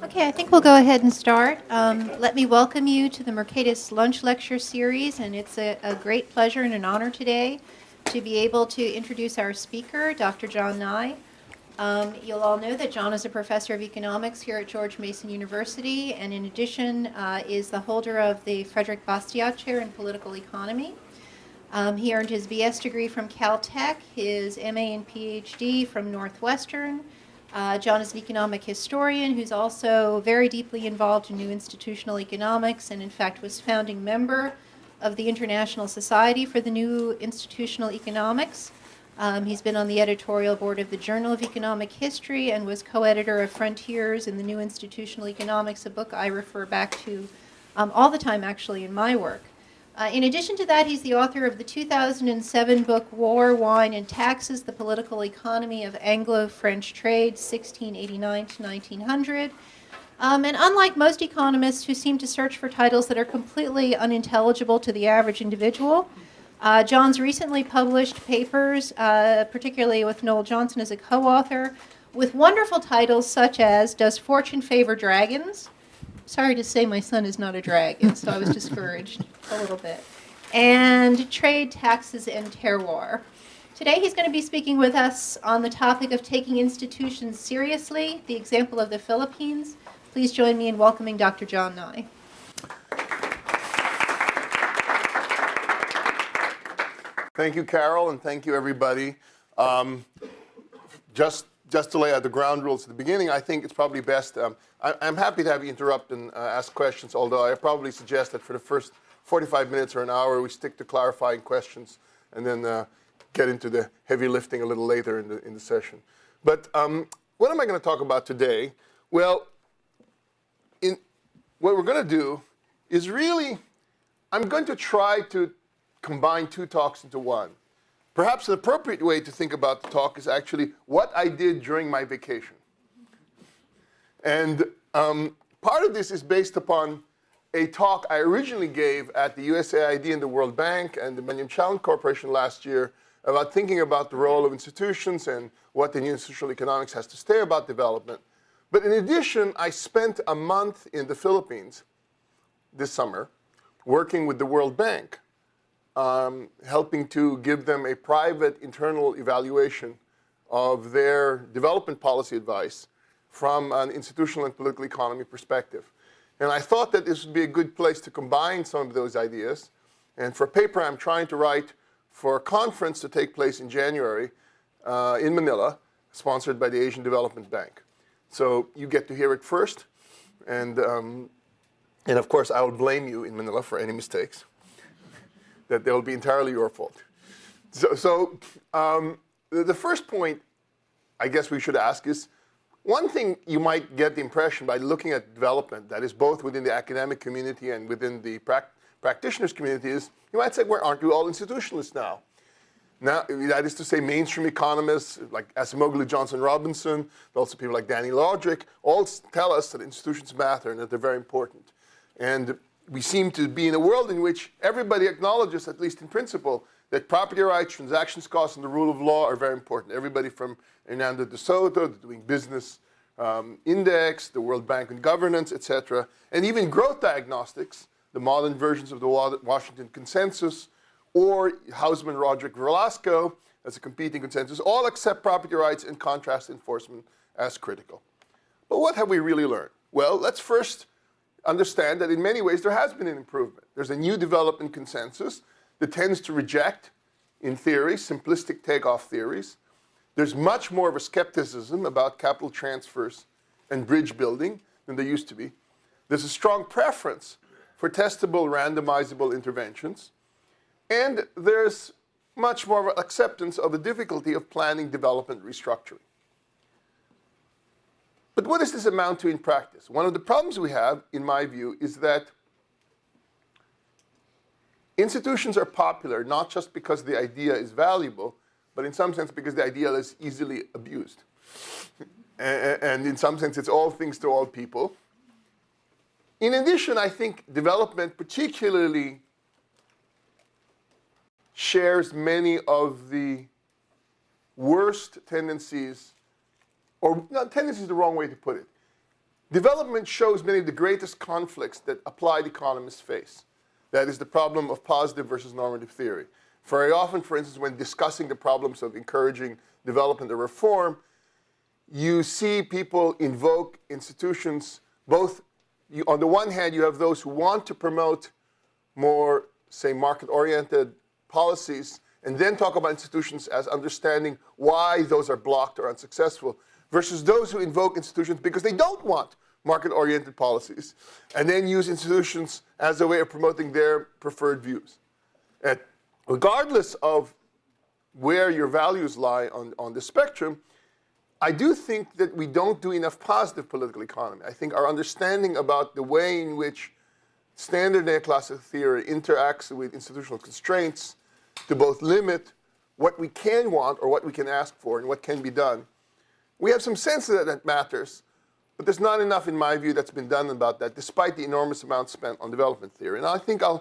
Okay, I think we'll go ahead and start. Let me welcome you to the Mercatus Lunch Lecture Series, and it's a great pleasure and an honor today to be able to introduce our speaker, Dr. John Nye. You'll all know that John is a professor of economics here at George Mason University, and in addition is the holder of the Frederick Bastiat Chair in Political Economy. He earned his BS degree from Caltech, his MA and PhD from Northwestern. John is an economic historian who's also very deeply involved in new institutional economics and, in fact, was founding member of the International Society for the New Institutional Economics. He's been on the editorial board of the Journal of Economic History and was co-editor of Frontiers in the New Institutional Economics, a book I refer back to all the time, actually, in my work. In addition to that, he's the author of the 2007 book, War, Wine, and Taxes, The Political Economy of Anglo-French Trade, 1689 to 1900. And unlike most economists who seem to search for titles that are completely unintelligible to the average individual, John's recently published papers, particularly with Noel Johnson as a co-author, with wonderful titles such as Does Fortune Favor Dragons? Sorry to say my son is not a dragon, so I was discouraged a little bit. And Trade, Taxes, and Terroir. Today he's going to be speaking with us on the topic of taking institutions seriously, the example of the Philippines. Please join me in welcoming Dr. John Nye. Thank you, Carol, and thank you, everybody. Just to lay out the ground rules at the beginning, I think it's probably best. I'm happy to have you interrupt and ask questions, although I probably suggest that for the first 45 minutes or an hour, we stick to clarifying questions and then get into the heavy lifting a little later in the session. But what am I going to talk about today? Well, what we're going to do is really, I'm going to try to combine two talks into one. Perhaps an appropriate way to think about the talk is actually what I did during my vacation. And part of this is based upon a talk I originally gave at the USAID and the World Bank and the Millennium Challenge Corporation last year about thinking about the role of institutions and what the new institutional economics has to say about development. But in addition, I spent a month in the Philippines this summer working with the World Bank, helping to give them a private internal evaluation of their development policy advice from an institutional and political economy perspective. And I thought that this would be a good place to combine some of those ideas. And for a paper I'm trying to write for a conference to take place in January in Manila, sponsored by the Asian Development Bank. So you get to hear it first. And of course, I will blame you in Manila for any mistakes. That they will be entirely your fault. So the first point I guess we should ask is, one thing you might get the impression by looking at development, that is both within the academic community and within the practitioners community, is you might say, well, aren't we all institutionalists now? Now, that is to say, mainstream economists like Acemoglu, Johnson Robinson, but also people like Danny Lodrick, all tell us that institutions matter and that they're very important. And we seem to be in a world in which everybody acknowledges, at least in principle, that property rights, transactions costs, and the rule of law are very important. Everybody from Hernando de Soto, the Doing Business Index, the World Bank on Governance, etc., and even growth diagnostics, the modern versions of the Washington Consensus, or Hausman, Roderick, Velasco as a competing consensus, all accept property rights and contrast enforcement as critical. But what have we really learned? Well, let's first understand that in many ways there has been an improvement. There's a new development consensus that tends to reject, in theory, simplistic takeoff theories. There's much more of a skepticism about capital transfers and bridge building than there used to be. There's a strong preference for testable, randomizable interventions. And there's much more acceptance of the difficulty of planning development restructuring. But what does this amount to in practice? One of the problems we have, in my view, is that institutions are popular not just because the idea is valuable, but in some sense because the idea is easily abused. And in some sense, it's all things to all people. In addition, I think development particularly shares many of the worst tendencies, or no, tendency is the wrong way to put it. Development shows many of the greatest conflicts that applied economists face. That is the problem of positive versus normative theory. Very often, for instance, when discussing the problems of encouraging development or reform, you see people invoke institutions, both, on the one hand, you have those who want to promote more, say, market-oriented policies, and then talk about institutions as understanding why those are blocked or unsuccessful, versus those who invoke institutions because they don't want market-oriented policies, and then use institutions as a way of promoting their preferred views. And regardless of where your values lie on the spectrum, I do think that we don't do enough positive political economy. I think our understanding about the way in which standard neoclassical theory interacts with institutional constraints to both limit what we can want or what we can ask for and what can be done. We have some sense of that matters, but there's not enough, in my view, that's been done about that, despite the enormous amount spent on development theory. And I think I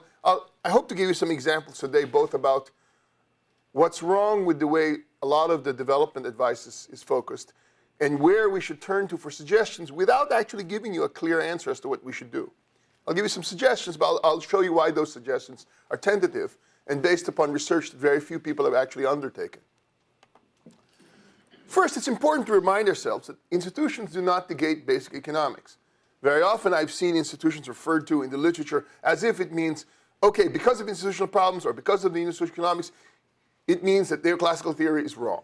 hope to give you some examples today, both about what's wrong with the way a lot of the development advice is focused, and where we should turn to for suggestions without actually giving you a clear answer as to what we should do. I'll give you some suggestions, but I'll show you why those suggestions are tentative and based upon research that very few people have actually undertaken. First, it's important to remind ourselves that institutions do not negate basic economics. Very often I've seen institutions referred to in the literature as if it means, okay, because of institutional problems or because of the institutional economics, it means that neoclassical theory is wrong,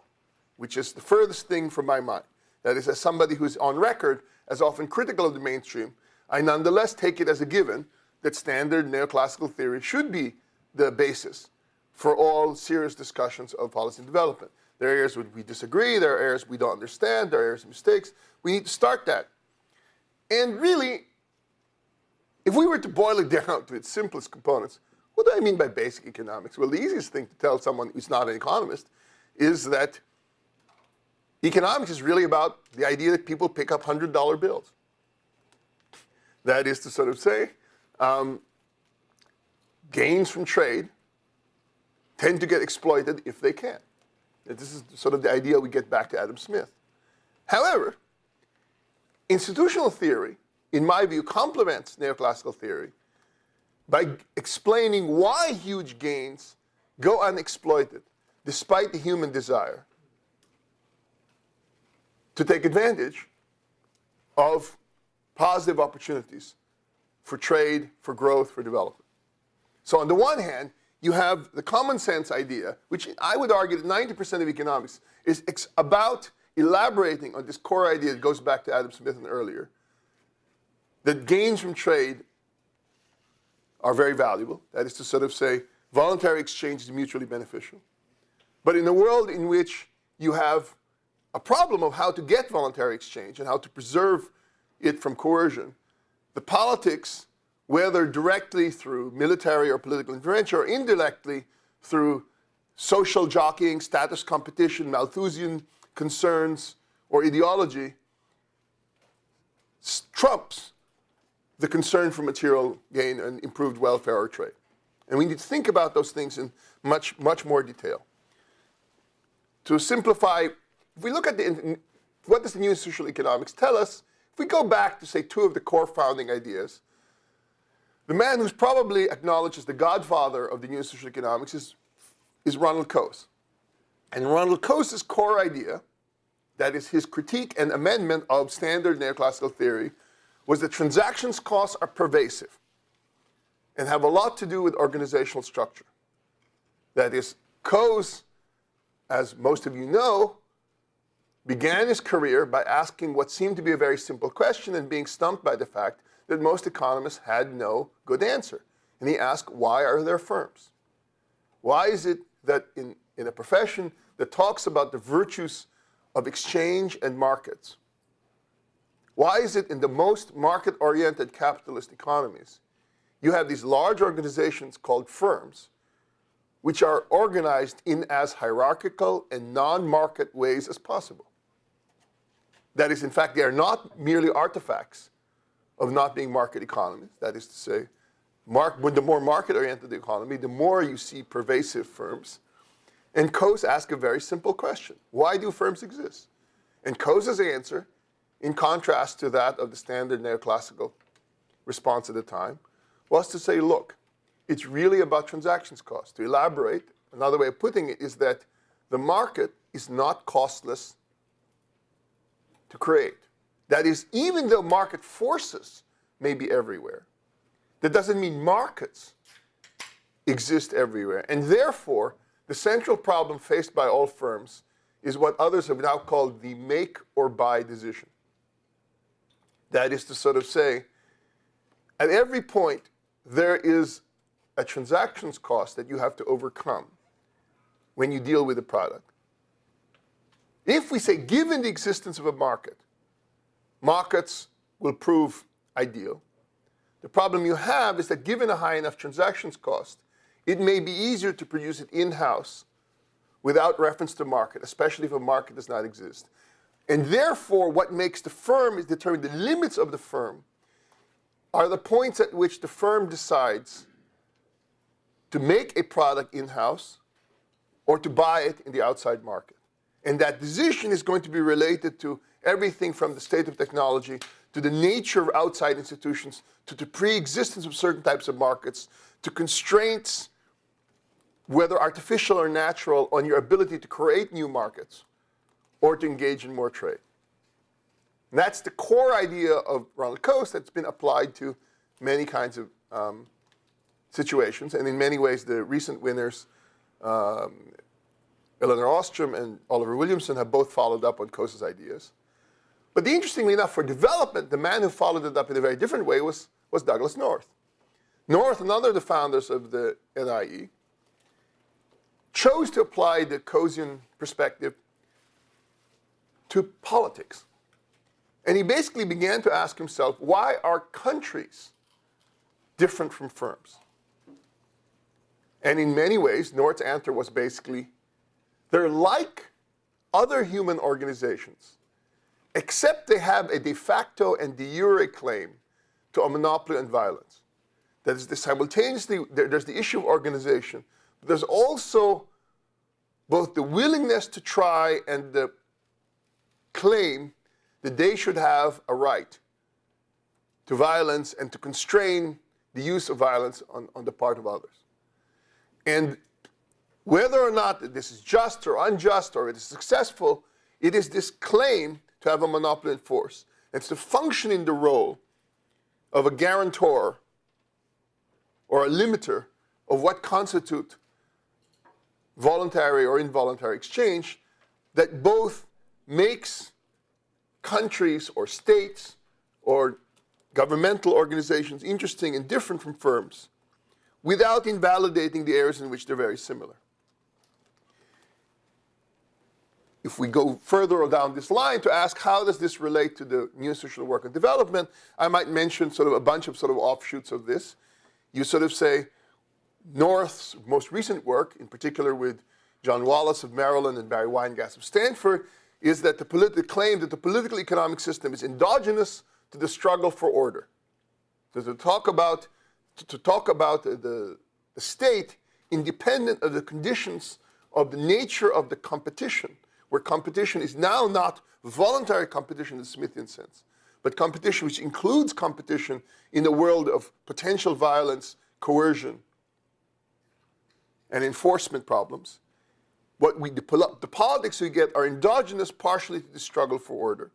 which is the furthest thing from my mind. That is, as somebody who's on record as often critical of the mainstream, I nonetheless take it as a given that standard neoclassical theory should be the basis for all serious discussions of policy and development. There are areas where we disagree, there are areas we don't understand, there are areas of mistakes. We need to start that. And really, if we were to boil it down to its simplest components, what do I mean by basic economics? Well, the easiest thing to tell someone who's not an economist is that economics is really about the idea that people pick up $100 bills. That is to sort of say, gains from trade tend to get exploited if they can. This is sort of the idea we get back to Adam Smith. However, institutional theory, in my view, complements neoclassical theory by explaining why huge gains go unexploited, despite the human desire to take advantage of positive opportunities for trade, for growth, for development. So on the one hand, you have the common sense idea, which I would argue that 90% of economics is about elaborating on this core idea that goes back to Adam Smith and earlier, that gains from trade are very valuable. That is to sort of say, voluntary exchange is mutually beneficial. But in a world in which you have a problem of how to get voluntary exchange and how to preserve it from coercion, the politics, whether directly through military or political intervention or indirectly through social jockeying, status competition, Malthusian concerns, or ideology, trumps the concern for material gain and improved welfare or trade. And we need to think about those things in much, much more detail. To simplify, if we look at what does the new institutional economics tell us, if we go back to, say, two of the core founding ideas, the man who's probably acknowledged as the godfather of the new institutional economics is Ronald Coase. And Ronald Coase's core idea, that is his critique and amendment of standard neoclassical theory, was that transactions costs are pervasive and have a lot to do with organizational structure. That is, Coase, as most of you know, began his career by asking what seemed to be a very simple question and being stumped by the fact that most economists had no good answer. And he asked, why are there firms? Why is it that in a profession that talks about the virtues of exchange and markets, why is it in the most market-oriented capitalist economies, you have these large organizations called firms, which are organized in as hierarchical and non-market ways as possible? That is, in fact, they are not merely artifacts of not being market economies. That is to say, the more market-oriented the economy, the more you see pervasive firms. And Coase asked a very simple question. Why do firms exist? And Coase's answer, in contrast to that of the standard neoclassical response at the time, was to say, look, it's really about transactions cost. To elaborate, another way of putting it is that the market is not costless to create. That is, even though market forces may be everywhere, that doesn't mean markets exist everywhere. And therefore, the central problem faced by all firms is what others have now called the make or buy decision. That is to sort of say, at every point, there is a transactions cost that you have to overcome when you deal with a product. If we say, given the existence of a market, markets will prove ideal. The problem you have is that given a high enough transactions cost, it may be easier to produce it in-house without reference to market, especially if a market does not exist. And therefore, what makes the firm is determine the limits of the firm are the points at which the firm decides to make a product in-house or to buy it in the outside market. And that decision is going to be related to everything from the state of technology to the nature of outside institutions to the pre-existence of certain types of markets to constraints, whether artificial or natural, on your ability to create new markets or to engage in more trade. And that's the core idea of Ronald Coase that's been applied to many kinds of situations. And in many ways, the recent winners, Elinor Ostrom and Oliver Williamson, have both followed up on Coase's ideas. But interestingly enough, for development, the man who followed it up in a very different way was Douglas North. North, another of the founders of the NIE, chose to apply the Coasean perspective to politics. And he basically began to ask himself, why are countries different from firms? And in many ways, North's answer was basically, they're like other human organizations, except they have a de facto and de jure claim to a monopoly on violence. That is, simultaneously, there's the issue of organization, but there's also both the willingness to try and the claim that they should have a right to violence and to constrain the use of violence on the part of others. And whether or not this is just or unjust or it is successful, it is this claim to have a monopoly in force. It's to function in the role of a guarantor or a limiter of what constitute voluntary or involuntary exchange that both makes countries or states or governmental organizations interesting and different from firms without invalidating the areas in which they're very similar. If we go further down this line to ask how does this relate to the new institutional work and development, I might mention sort of a bunch of sort of offshoots of this. You sort of say North's most recent work, in particular with John Wallace of Maryland and Barry Weingass of Stanford, is that the claim that the political economic system is endogenous to the struggle for order. So to talk about the state independent of the conditions of the nature of the competition, where competition is now not voluntary competition in the Smithian sense, but competition which includes competition in the world of potential violence, coercion, and enforcement problems. The politics we get are endogenous partially to the struggle for order.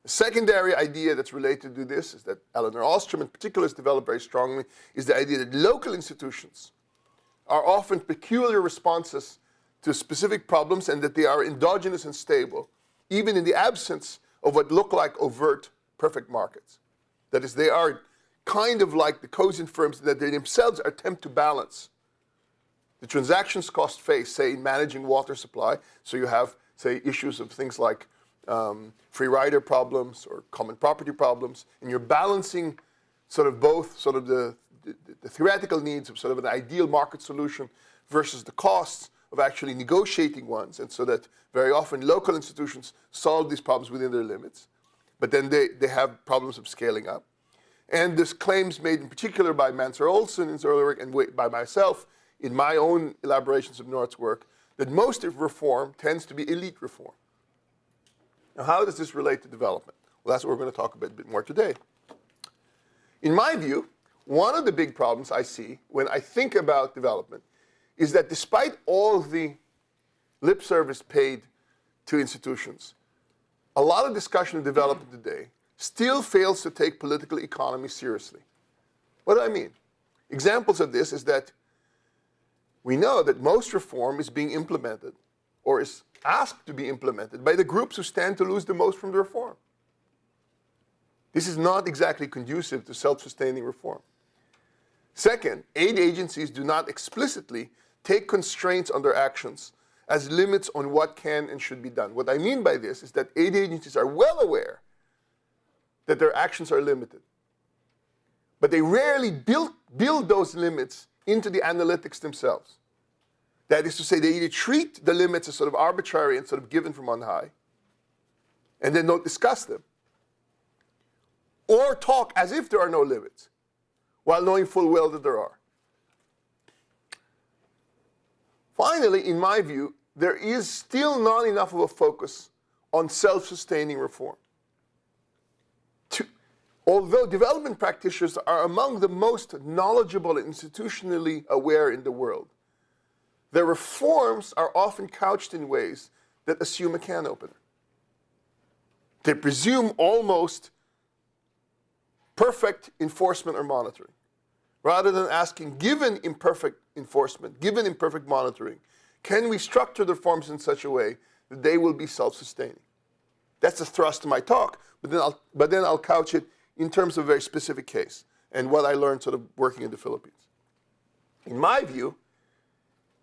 The secondary idea that's related to this is that Elinor Ostrom in particular has developed very strongly, is the idea that local institutions are often peculiar responses to specific problems and that they are endogenous and stable, even in the absence of what look like overt perfect markets. That is, they are kind of like the Coasean firms that they themselves attempt to balance the transactions cost face, say, in managing water supply. So you have, say, issues of things like free rider problems or common property problems, and you're balancing sort of both sort of the theoretical needs of sort of an ideal market solution versus the costs of actually negotiating ones, and so that very often local institutions solve these problems within their limits, but then they have problems of scaling up. And there's claims made in particular by Mansur Olson in his early work and by myself in my own elaborations of North's work, that most of reform tends to be elite reform. Now, how does this relate to development? Well, that's what we're going to talk about a bit more today. In my view, one of the big problems I see when I think about development is that despite all the lip service paid to institutions, a lot of discussion of development today still fails to take political economy seriously. What do I mean? Examples of this is that we know that most reform is being implemented or is asked to be implemented by the groups who stand to lose the most from the reform. This is not exactly conducive to self-sustaining reform. Second, aid agencies do not explicitly take constraints on their actions as limits on what can and should be done. What I mean by this is that aid agencies are well aware that their actions are limited, but they rarely build those limits into the analytics themselves. That is to say, they either treat the limits as sort of arbitrary and sort of given from on high, and then don't discuss them, or talk as if there are no limits, while knowing full well that there are. Finally, in my view, there is still not enough of a focus on self-sustaining reform. Although development practitioners are among the most knowledgeable and institutionally aware in the world, their reforms are often couched in ways that assume a can opener. They presume almost perfect enforcement or monitoring, rather than asking, given imperfect enforcement, given imperfect monitoring, can we structure the reforms in such a way that they will be self-sustaining? That's the thrust of my talk, but then I'll couch it in terms of a very specific case and what I learned sort of working in the Philippines. In my view,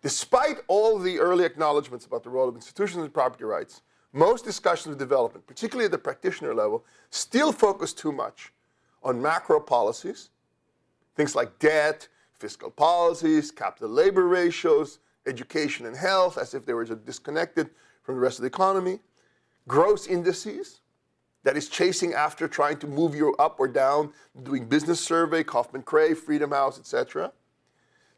despite all the early acknowledgments about the role of institutions and property rights, most discussions of development, particularly at the practitioner level, still focus too much on macro policies, things like debt, fiscal policies, capital labor ratios, education and health, as if they were disconnected from the rest of the economy, gross indices, that is chasing after trying to move you up or down, doing business survey, Kaufman-Cray, Freedom House, etc.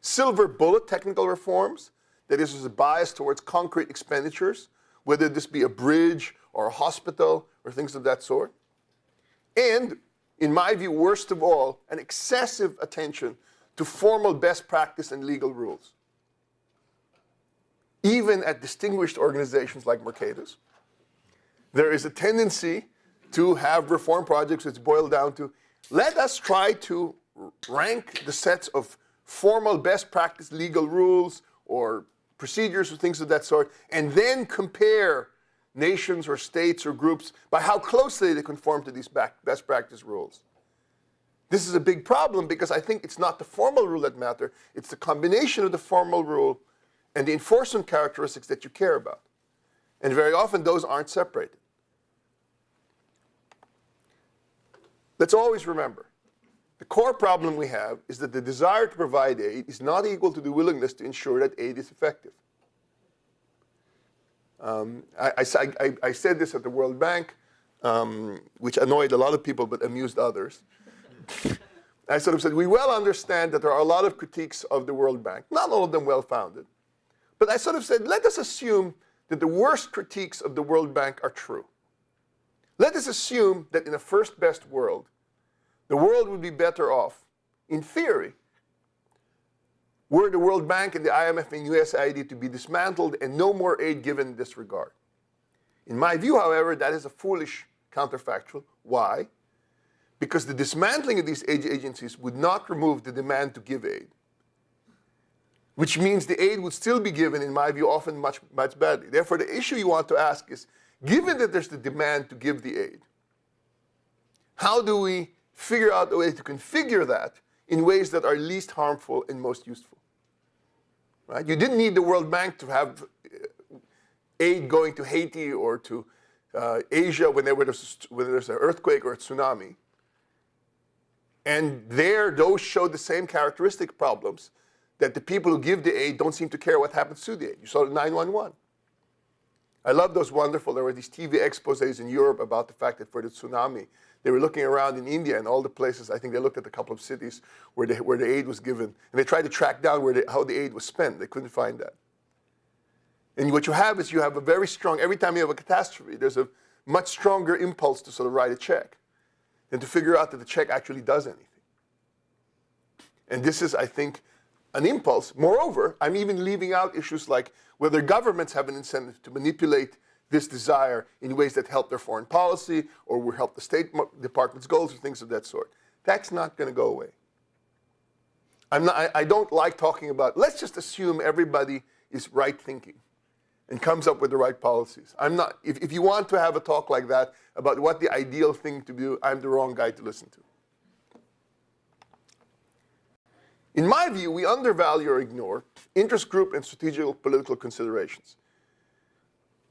Silver bullet technical reforms, that is a bias towards concrete expenditures, whether this be a bridge or a hospital or things of that sort. And, in my view, worst of all, an excessive attention to formal best practice and legal rules. Even at distinguished organizations like Mercatus, there is a tendency to have reform projects which boil down to, let us try to rank the sets of formal best practice legal rules or procedures or things of that sort, and then compare nations or states or groups by how closely they conform to these best practice rules. This is a big problem because I think it's not the formal rule that matter, it's the combination of the formal rule and the enforcement characteristics that you care about. And very often those aren't separated. Let's always remember, the core problem we have is that the desire to provide aid is not equal to the willingness to ensure that aid is effective. I said this at the World Bank, which annoyed a lot of people but amused others. I sort of said, we well understand that there are a lot of critiques of the World Bank, not all of them well-founded. But I sort of said, let us assume that the worst critiques of the World Bank are true. Let us assume that in a first best world, the world would be better off, in theory, were the World Bank and the IMF and USAID to be dismantled and no more aid given in this regard. In my view, however, that is a foolish counterfactual. Why? Because the dismantling of these aid agencies would not remove the demand to give aid, which means the aid would still be given, in my view, often much badly. Therefore, the issue you want to ask is, given that there's the demand to give the aid, how do we figure out a way to configure that in ways that are least harmful and most useful? Right? You didn't need the World Bank to have aid going to Haiti or to Asia when there's an earthquake or a tsunami. And there, those show the same characteristic problems, that the people who give the aid don't seem to care what happens to the aid. You saw the 911. I love those wonderful, there were these TV exposés in Europe about the fact that for the tsunami, they were looking around in India and all the places, I think they looked at a couple of cities where the aid was given, and they tried to track down how the aid was spent. They couldn't find that. And what you have is you have a very strong, every time you have a catastrophe, there's a much stronger impulse to sort of write a check than to figure out that the check actually does anything. And this is, I think, an impulse. Moreover, I'm even leaving out issues like whether governments have an incentive to manipulate this desire in ways that help their foreign policy or will help the State Department's goals or things of that sort. That's not going to go away. I don't like talking about, let's just assume everybody is right thinking and comes up with the right policies. If you want to have a talk like that about what the ideal thing to do, I'm the wrong guy to listen to. In my view, we undervalue or ignore interest group and strategic political considerations.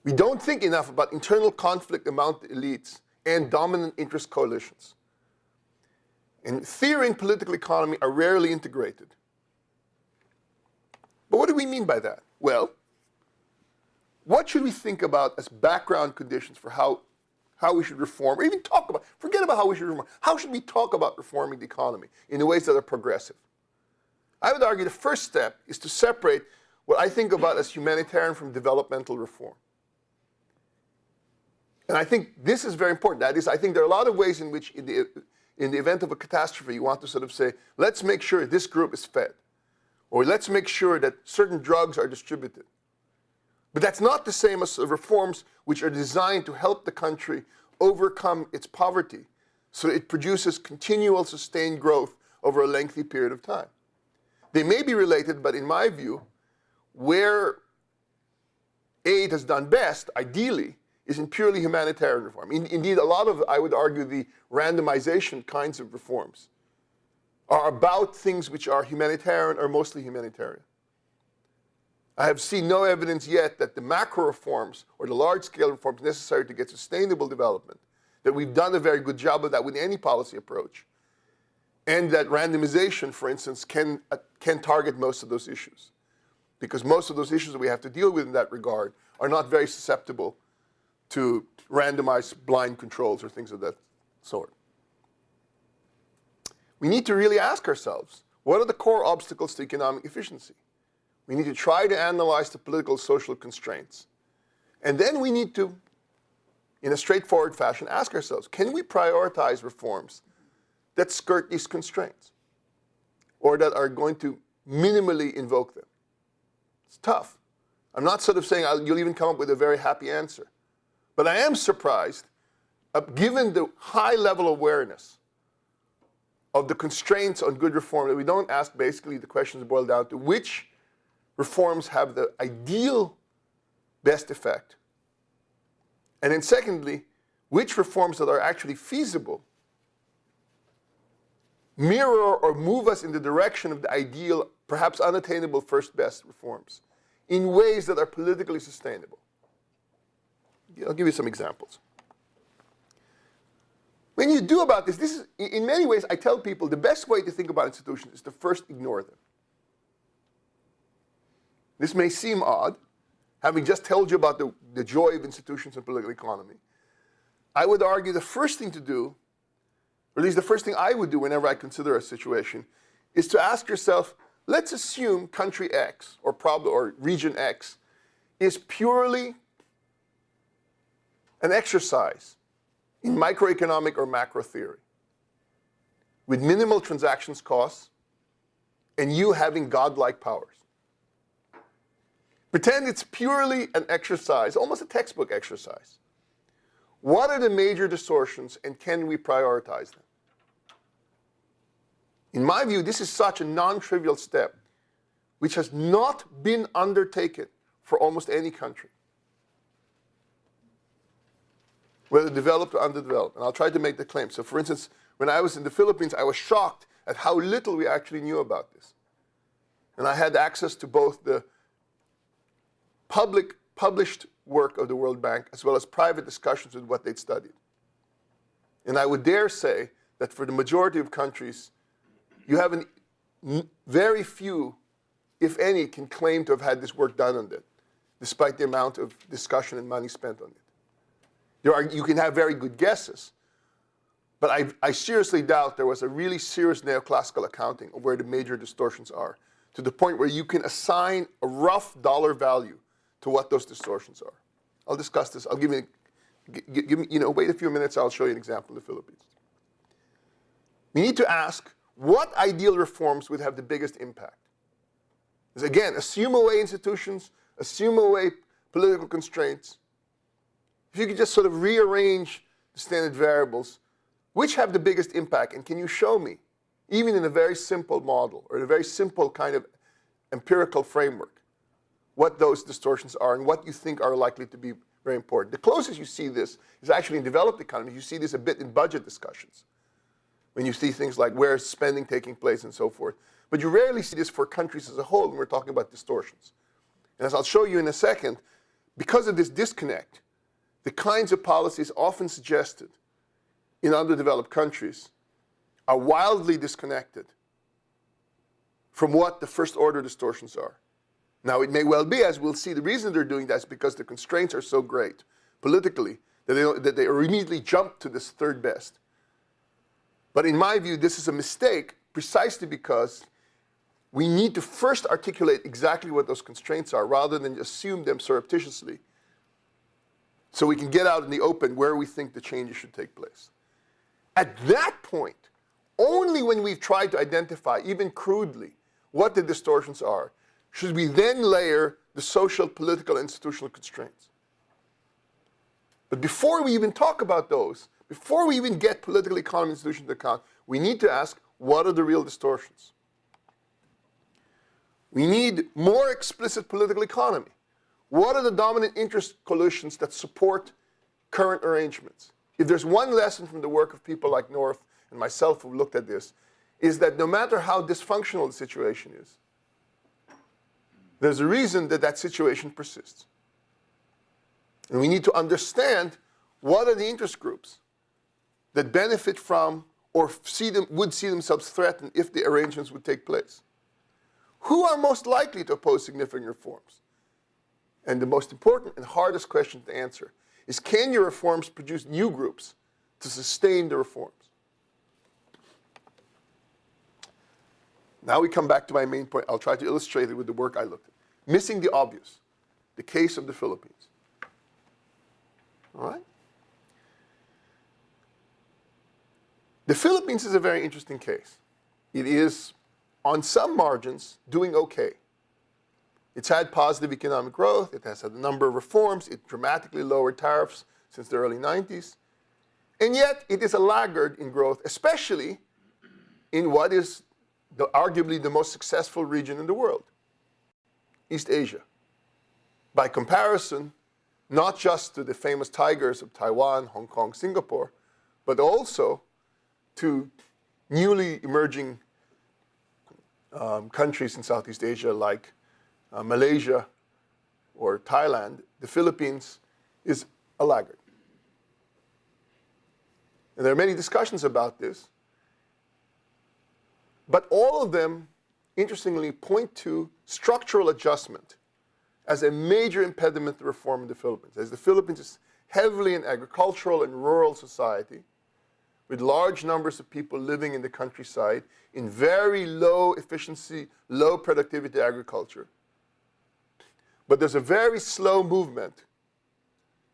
We don't think enough about internal conflict among the elites and dominant interest coalitions. And theory and political economy are rarely integrated. But what do we mean by that? Well, what should we think about as background conditions for how we should reform, or even talk about, forget about how we should reform, how should we talk about reforming the economy in ways that are progressive? I would argue the first step is to separate what I think about as humanitarian from developmental reform. And I think this is very important. That is, I think there are a lot of ways in which in the event of a catastrophe, you want to sort of say, let's make sure this group is fed, or let's make sure that certain drugs are distributed. But that's not the same as reforms which are designed to help the country overcome its poverty so it produces continual sustained growth over a lengthy period of time. They may be related, but in my view, where aid has done best, ideally, is in purely humanitarian reform. Indeed, a lot of, I would argue, the randomization kinds of reforms are about things which are humanitarian or mostly humanitarian. I have seen no evidence yet that the macro reforms or the large-scale reforms necessary to get sustainable development, that we've done a very good job of that with any policy approach, and that randomization, for instance, can target most of those issues. Because most of those issues that we have to deal with in that regard are not very susceptible to randomized blind controls or things of that sort. We need to really ask ourselves, what are the core obstacles to economic efficiency? We need to try to analyze the political social constraints. And then we need to, in a straightforward fashion, ask ourselves, can we prioritize reforms that skirt these constraints or that are going to minimally invoke them? It's tough. I'm not sort of saying you'll even come up with a very happy answer. But I am surprised, given the high level of awareness of the constraints on good reform, that we don't ask basically the questions boil down to which reforms have the ideal best effect. And then secondly, which reforms that are actually feasible mirror or move us in the direction of the ideal, perhaps unattainable first best reforms in ways that are politically sustainable. I'll give you some examples. When you do about this is, in many ways, I tell people the best way to think about institutions is to first ignore them. This may seem odd, having just told you about the joy of institutions and political economy. I would argue the first thing to do, or at least the first thing I would do whenever I consider a situation, is to ask yourself, let's assume country X or region X is purely an exercise in microeconomic or macro theory with minimal transactions costs and you having godlike powers. Pretend it's purely an exercise, almost a textbook exercise. What are the major distortions and can we prioritize them? In my view, this is such a non-trivial step which has not been undertaken for almost any country, whether developed or underdeveloped. And I'll try to make the claim. So for instance, when I was in the Philippines, I was shocked at how little we actually knew about this. And I had access to both the published work of the World Bank as well as private discussions with what they'd studied. And I would dare say that for the majority of countries, you have very few, if any, can claim to have had this work done on it, despite the amount of discussion and money spent on it. You can have very good guesses, but I seriously doubt there was a really serious neoclassical accounting of where the major distortions are, to the point where you can assign a rough dollar value to what those distortions are. I'll discuss this. I'll give you Give me, wait a few minutes, I'll show you an example of the Philippines. We need to ask, what ideal reforms would have the biggest impact? Because again, assume away institutions, assume away political constraints. If you could just sort of rearrange the standard variables, which have the biggest impact? And can you show me, even in a very simple model or in a very simple kind of empirical framework, what those distortions are and what you think are likely to be very important? The closest you see this is actually in developed economies. You see this a bit in budget discussions, when you see things like where is spending taking place and so forth. But you rarely see this for countries as a whole when we're talking about distortions. And as I'll show you in a second, because of this disconnect, the kinds of policies often suggested in underdeveloped countries are wildly disconnected from what the first order distortions are. Now, it may well be, as we'll see, the reason they're doing that is because the constraints are so great politically that they immediately jump to this third best. But in my view, this is a mistake precisely because we need to first articulate exactly what those constraints are rather than assume them surreptitiously, so we can get out in the open where we think the changes should take place. At that point, only when we've tried to identify, even crudely, what the distortions are, should we then layer the social, political, institutional constraints. But before we even talk about those, before we even get political economy institutions to account, we need to ask, what are the real distortions? We need more explicit political economy. What are the dominant interest coalitions that support current arrangements? If there's one lesson from the work of people like North and myself who looked at this, is that no matter how dysfunctional the situation is, there's a reason that that situation persists. And we need to understand what are the interest groups that benefit from or would see themselves threatened if the arrangements would take place. Who are most likely to oppose significant reforms? And the most important and hardest question to answer is, can your reforms produce new groups to sustain the reforms? Now we come back to my main point. I'll try to illustrate it with the work I looked at. Missing the obvious, the case of the Philippines. All right? The Philippines is a very interesting case. It is, on some margins, doing okay. It's had positive economic growth. It has had a number of reforms. It dramatically lowered tariffs since the early 90s. And yet, it is a laggard in growth, especially in what is arguably the most successful region in the world, East Asia. By comparison, not just to the famous tigers of Taiwan, Hong Kong, Singapore, but also to newly emerging countries in Southeast Asia like Malaysia or Thailand, the Philippines is a laggard. And there are many discussions about this, but all of them, interestingly, point to structural adjustment as a major impediment to reform in the Philippines. As the Philippines is heavily an agricultural and rural society, with large numbers of people living in the countryside in very low efficiency, low productivity agriculture. But there's a very slow movement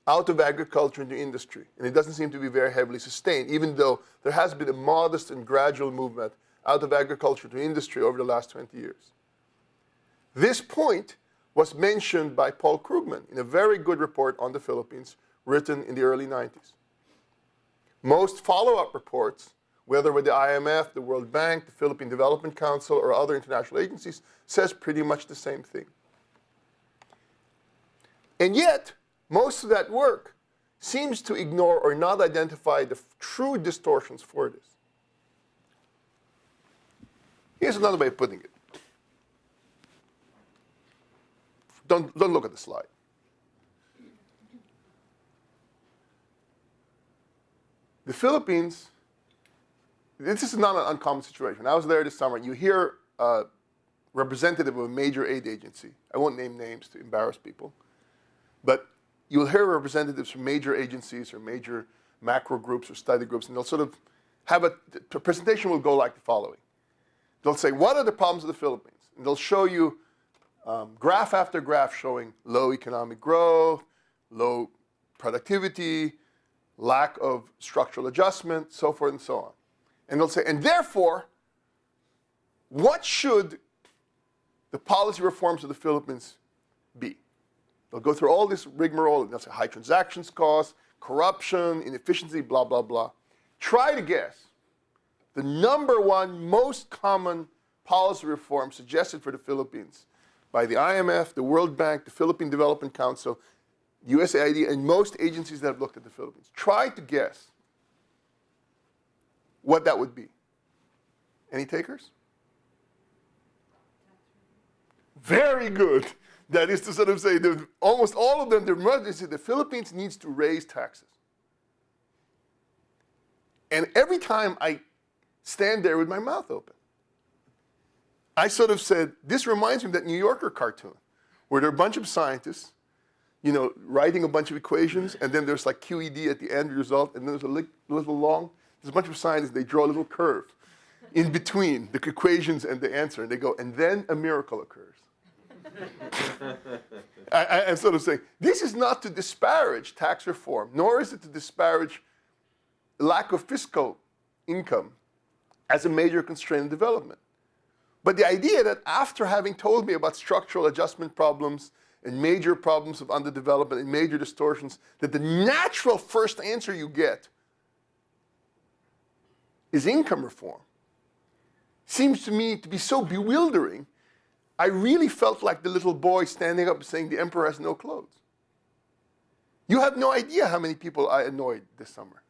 out of agriculture into industry, and it doesn't seem to be very heavily sustained, even though there has been a modest and gradual movement out of agriculture to industry over the last 20 years. This point was mentioned by Paul Krugman in a very good report on the Philippines written in the early 90s. Most follow-up reports, whether with the IMF, the World Bank, the Philippine Development Council, or other international agencies, says pretty much the same thing. And yet, most of that work seems to ignore or not identify the true distortions for this. Here's another way of putting it. Don't look at the slide. The Philippines, this is not an uncommon situation. When I was there this summer, you hear a representative of a major aid agency. I won't name names to embarrass people. But you'll hear representatives from major agencies or major macro groups or study groups, and they'll sort of have the presentation will go like the following. They'll say, what are the problems of the Philippines? And they'll show you graph after graph showing low economic growth, low productivity, lack of structural adjustment, so forth and so on. And they'll say, and therefore, what should the policy reforms of the Philippines be? They'll go through all this rigmarole, and they'll say high transactions costs, corruption, inefficiency, blah, blah, blah. Try to guess the number one most common policy reform suggested for the Philippines by the IMF, the World Bank, the Philippine Development Council, USAID, and most agencies that have looked at the Philippines. Try to guess what that would be. Any takers? Very good. That is to sort of say that almost all of them, they say the Philippines needs to raise taxes. And every time I stand there with my mouth open, I sort of said, this reminds me of that New Yorker cartoon where there are a bunch of scientists, you know, writing a bunch of equations, and then there's like QED at the end result, and then there's there's a bunch of scientists, they draw a little curve in between the equations and the answer, and they go, and then a miracle occurs. I'm sort of saying, this is not to disparage tax reform, nor is it to disparage lack of fiscal income as a major constraint in development. But the idea that after having told me about structural adjustment problems and major problems of underdevelopment and major distortions, that the natural first answer you get is income reform, seems to me to be so bewildering. I really felt like the little boy standing up saying the emperor has no clothes. You have no idea how many people I annoyed this summer.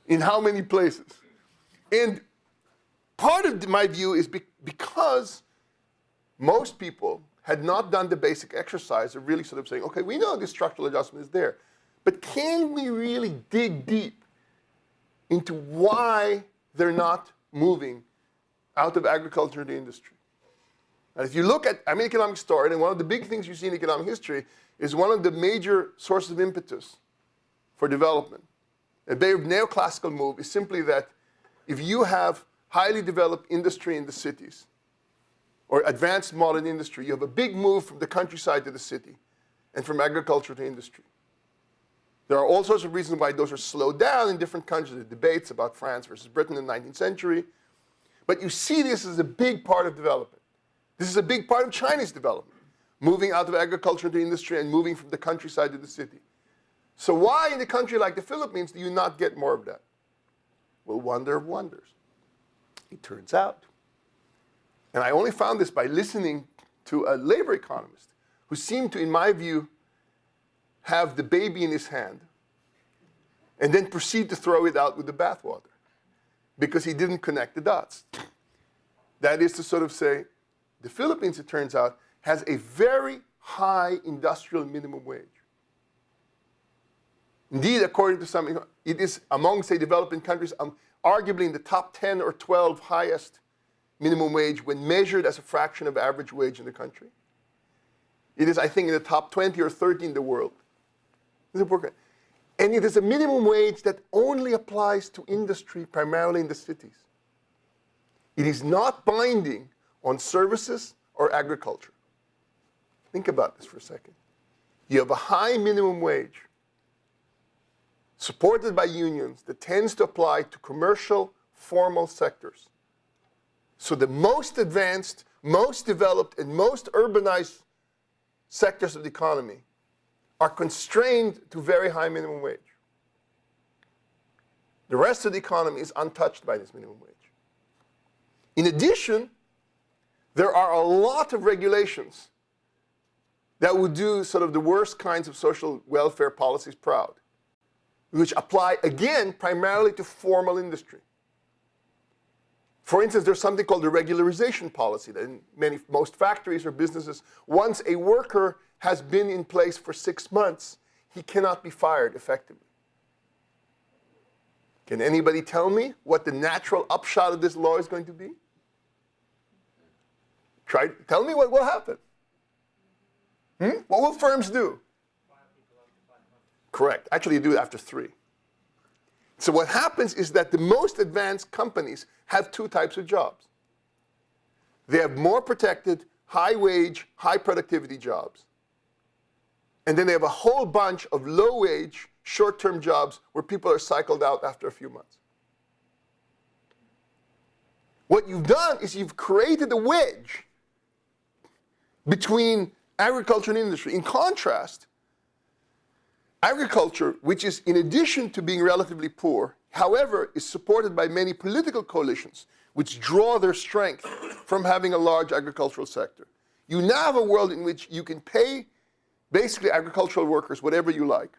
In how many places. And part of my view is because most people had not done the basic exercise of really sort of saying, okay, we know this structural adjustment is there, but can we really dig deep into why they're not moving out of agriculture into industry? And if you look at, I'm an economic historian, and one of the big things you see in economic history is one of the major sources of impetus for development. A big neoclassical move is simply that if you have highly developed industry in the cities, or advanced modern industry, you have a big move from the countryside to the city, and from agriculture to industry. There are all sorts of reasons why those are slowed down in different countries. The debates about France versus Britain in the 19th century. But you see this as a big part of development. This is a big part of China's development, moving out of agriculture to industry and moving from the countryside to the city. So why in a country like the Philippines do you not get more of that? Well, wonder of wonders. It turns out, and I only found this by listening to a labor economist who seemed to, in my view, have the baby in his hand and then proceed to throw it out with the bathwater because he didn't connect the dots. That is to sort of say, the Philippines, it turns out, has a very high industrial minimum wage. Indeed, according to some, it is among, say, developing countries, arguably in the top 10 or 12 highest minimum wage when measured as a fraction of average wage in the country. It is, I think, in the top 20 or 30 in the world. And it is a minimum wage that only applies to industry, primarily in the cities. It is not binding on services or agriculture. Think about this for a second. You have a high minimum wage supported by unions that tends to apply to commercial, formal sectors. So the most advanced, most developed, and most urbanized sectors of the economy are constrained to very high minimum wage. The rest of the economy is untouched by this minimum wage. In addition, there are a lot of regulations that would do sort of the worst kinds of social welfare policies proud, which apply, again, primarily to formal industry. For instance, there's something called the regularization policy that in most factories or businesses, once a worker has been in place for 6 months, he cannot be fired effectively. Can anybody tell me what the natural upshot of this law is going to be? Tell me what will happen. What will firms do? Correct. Actually, you do it after 3. So what happens is that the most advanced companies have 2 types of jobs. They have more protected, high wage, high productivity jobs. And then they have a whole bunch of low-wage, short-term jobs where people are cycled out after a few months. What you've done is you've created a wedge between agriculture and industry. In contrast, agriculture, which is in addition to being relatively poor, however, is supported by many political coalitions which draw their strength from having a large agricultural sector. You now have a world in which you can pay basically agricultural workers whatever you like.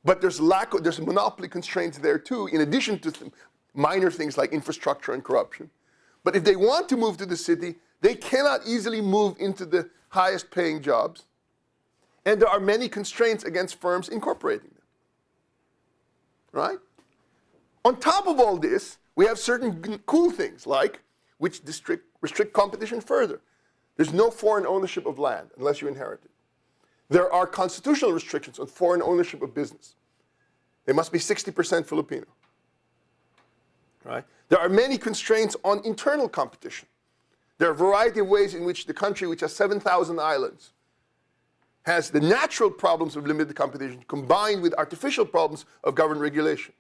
But there's monopoly constraints there too, in addition to minor things like infrastructure and corruption. But if they want to move to the city, they cannot easily move into the highest paying jobs. And there are many constraints against firms incorporating them. Right? On top of all this, we have certain cool things like which restrict competition further. There's no foreign ownership of land unless you inherit it. There are constitutional restrictions on foreign ownership of business. They must be 60% Filipino. Right? There are many constraints on internal competition. There are a variety of ways in which the country, which has 7,000 islands, has the natural problems of limited competition combined with artificial problems of government regulation.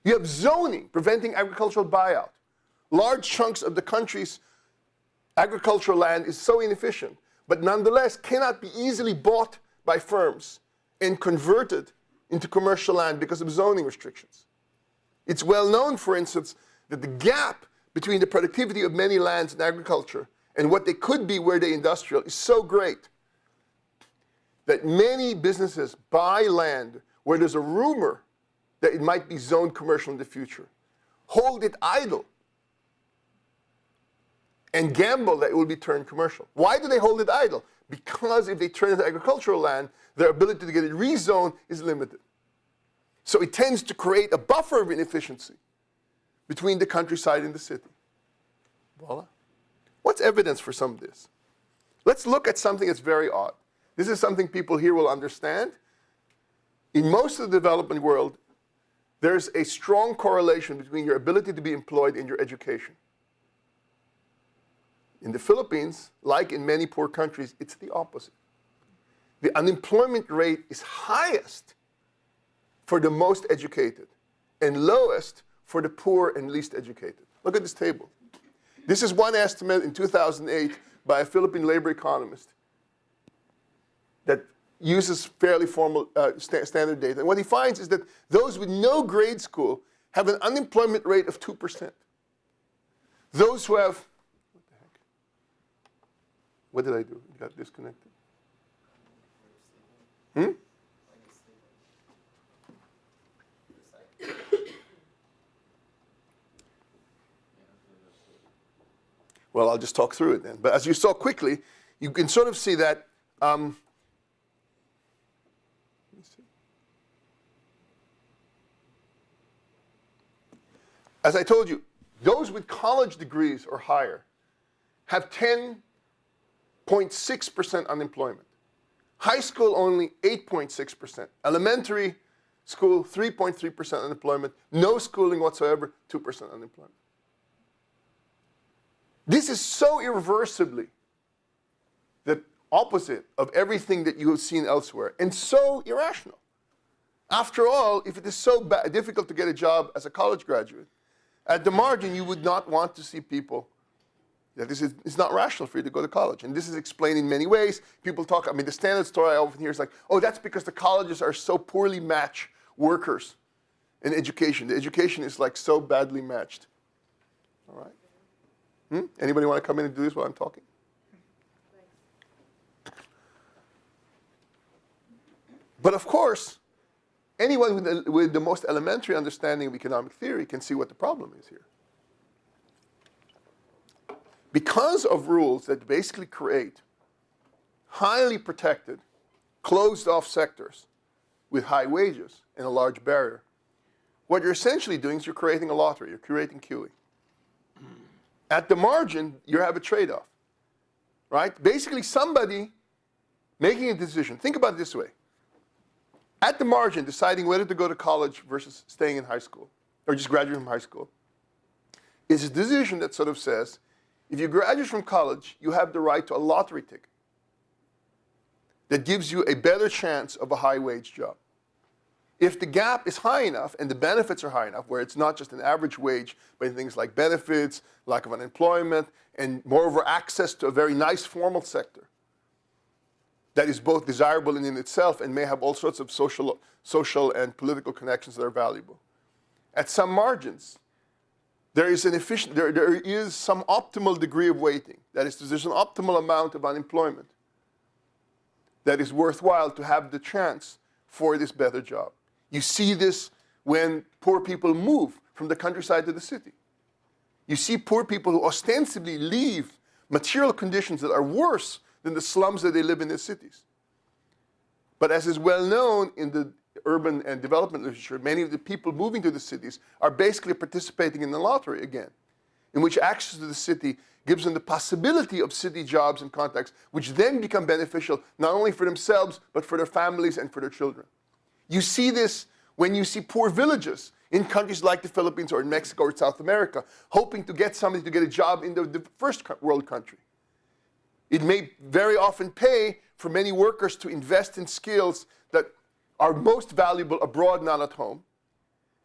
You have zoning preventing agricultural buyout. Large chunks of the country's agricultural land is so inefficient, but nonetheless cannot be easily bought by firms and converted into commercial land because of zoning restrictions. It's well known, for instance, that the gap between the productivity of many lands in agriculture and what they could be were they industrial is so great that many businesses buy land where there's a rumor that it might be zoned commercial in the future, hold it idle, and gamble that it will be turned commercial. Why do they hold it idle? Because if they turn it into agricultural land, their ability to get it rezoned is limited. So it tends to create a buffer of inefficiency between the countryside and the city. Voila. What's evidence for some of this? Let's look at something that's very odd. This is something people here will understand. In most of the development world, there's a strong correlation between your ability to be employed and your education. In the Philippines, like in many poor countries, it's the opposite. The unemployment rate is highest for the most educated and lowest for the poor and least educated. Look at this table. This is one estimate in 2008 by a Philippine labor economist that uses fairly formal standard data. And what he finds is that those with no grade school have an unemployment rate of 2%. Those who have, what the heck? What did I do? You got disconnected? Hmm? Well, I'll just talk through it then. But as you saw quickly, you can sort of see that as I told you, those with college degrees or higher have 10.6% unemployment. High school only 8.6%. Elementary school 3.3% unemployment. No schooling whatsoever, 2% unemployment. This is so irreversibly the opposite of everything that you have seen elsewhere, and so irrational. After all, if it is so difficult to get a job as a college graduate, at the margin, you would not want to see people that it's not rational for you to go to college. And this is explained in many ways. People talk, I mean, the standard story I often hear is like, oh, that's because the colleges are so poorly matched workers in education. The education is like so badly matched. All right? Anybody want to come in and do this while I'm talking? But of course, anyone with the most elementary understanding of economic theory can see what the problem is here. Because of rules that basically create highly protected, closed-off sectors with high wages and a large barrier, what you're essentially doing is you're creating a lottery. You're creating queuing. At the margin, you have a trade-off, right? Basically, somebody making a decision. Think about it this way. At the margin, deciding whether to go to college versus staying in high school, or just graduating from high school, is a decision that sort of says, if you graduate from college, you have the right to a lottery ticket. that gives you a better chance of a high-wage job. If the gap is high enough and the benefits are high enough, where it's not just an average wage, but things like benefits, lack of unemployment, and moreover access to a very nice formal sector that is both desirable in itself and may have all sorts of social and political connections that are valuable. At some margins, there is some optimal degree of weighting. That is, there's an optimal amount of unemployment that is worthwhile to have the chance for this better job. You see this when poor people move from the countryside to the city. You see poor people who ostensibly leave material conditions that are worse than the slums that they live in their cities. But as is well known in the urban and development literature, many of the people moving to the cities are basically participating in the lottery again, in which access to the city gives them the possibility of city jobs and contacts, which then become beneficial not only for themselves, but for their families and for their children. You see this when you see poor villages in countries like the Philippines or in Mexico or South America, hoping to get somebody to get a job in the first world country. It may very often pay for many workers to invest in skills that are most valuable abroad, not at home.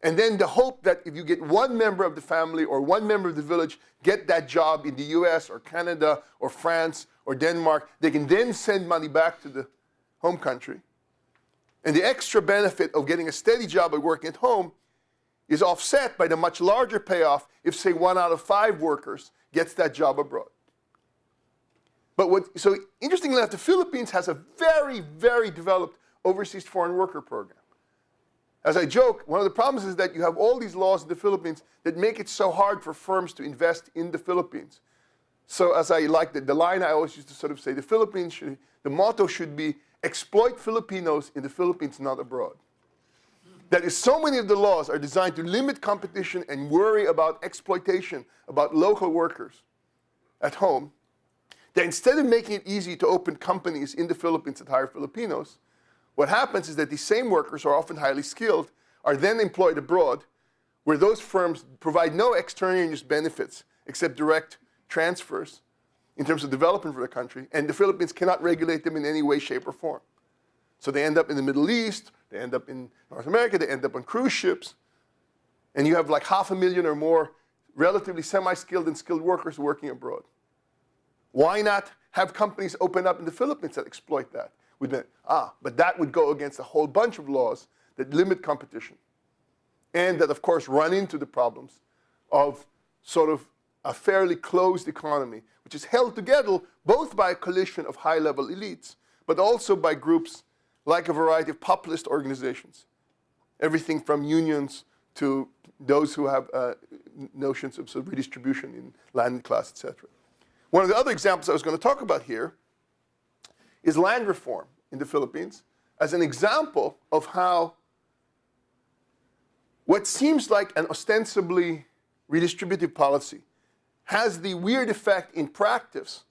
And then the hope that if you get one member of the family or one member of the village get that job in the US or Canada or France or Denmark, they can then send money back to the home country. And the extra benefit of getting a steady job by working at home is offset by the much larger payoff if, say, 1 out of 5 workers gets that job abroad. But so interestingly enough, the Philippines has a very, very developed overseas foreign worker program. As I joke, one of the problems is that you have all these laws in the Philippines that make it so hard for firms to invest in the Philippines. So as I like the line I always used to sort of say, the motto should be, exploit Filipinos in the Philippines, not abroad. That is, so many of the laws are designed to limit competition and worry about exploitation, about local workers at home, that instead of making it easy to open companies in the Philippines that hire Filipinos, what happens is that these same workers, who are often highly skilled, are then employed abroad, where those firms provide no extraneous benefits except direct transfers in terms of development for the country, and the Philippines cannot regulate them in any way, shape, or form. So they end up in the Middle East, they end up in North America, they end up on cruise ships, and you have like 500,000 or more relatively semi-skilled and skilled workers working abroad. Why not have companies open up in the Philippines that exploit that? But that would go against a whole bunch of laws that limit competition, and that, of course, run into the problems of sort of a fairly closed economy, which is held together both by a coalition of high-level elites, but also by groups like a variety of populist organizations, everything from unions to those who have notions of sort of redistribution in land class, etc. One of the other examples I was going to talk about here is land reform in the Philippines as an example of how what seems like an ostensibly redistributive policy has the weird effect in practice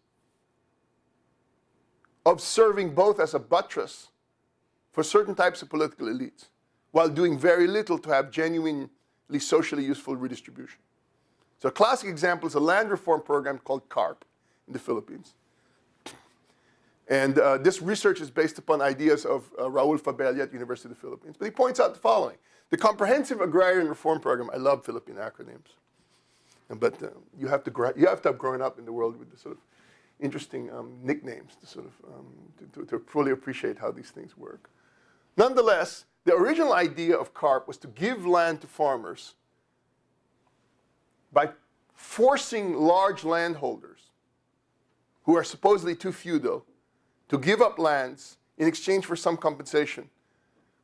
of serving both as a buttress for certain types of political elites, while doing very little to have genuinely socially useful redistribution. So a classic example is a land reform program called CARP in the Philippines. And this research is based upon ideas of Raul Fabella at University of the Philippines. But he points out the following. The Comprehensive Agrarian Reform Program, I love Philippine acronyms, but you have to have grown up in the world with the sort of interesting nicknames to sort of to fully appreciate how these things work. Nonetheless, the original idea of CARP was to give land to farmers by forcing large landholders, who are supposedly too feudal, to give up lands in exchange for some compensation,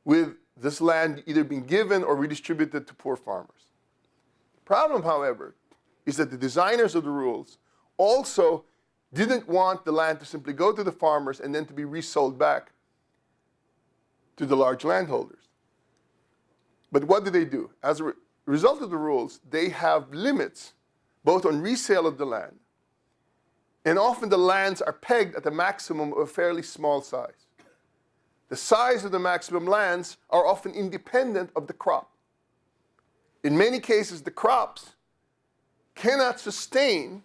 with this land either being given or redistributed to poor farmers. The problem, however, is that the designers of the rules also didn't want the land to simply go to the farmers and then to be resold back to the large landholders. But what do? As a result of the rules, they have limits both on resale of the land, and often the lands are pegged at the maximum of a fairly small size. The size of the maximum lands are often independent of the crop. In many cases, the crops cannot sustain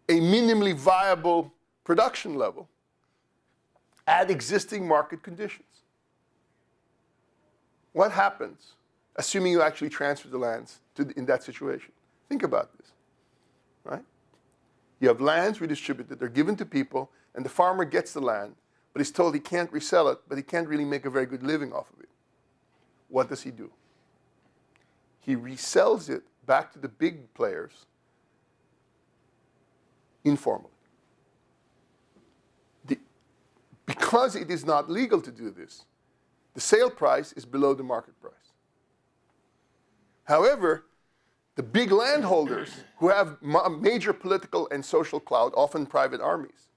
a minimally viable production level at existing market conditions. What happens, assuming you actually transfer the lands in that situation? Think about this, right? You have lands redistributed, they're given to people, and the farmer gets the land, but he's told he can't resell it, but he can't really make a very good living off of it. What does he do? He resells it back to the big players informally. Because it is not legal to do this, the sale price is below the market price. However, the big landholders who have major political and social clout, often private armies,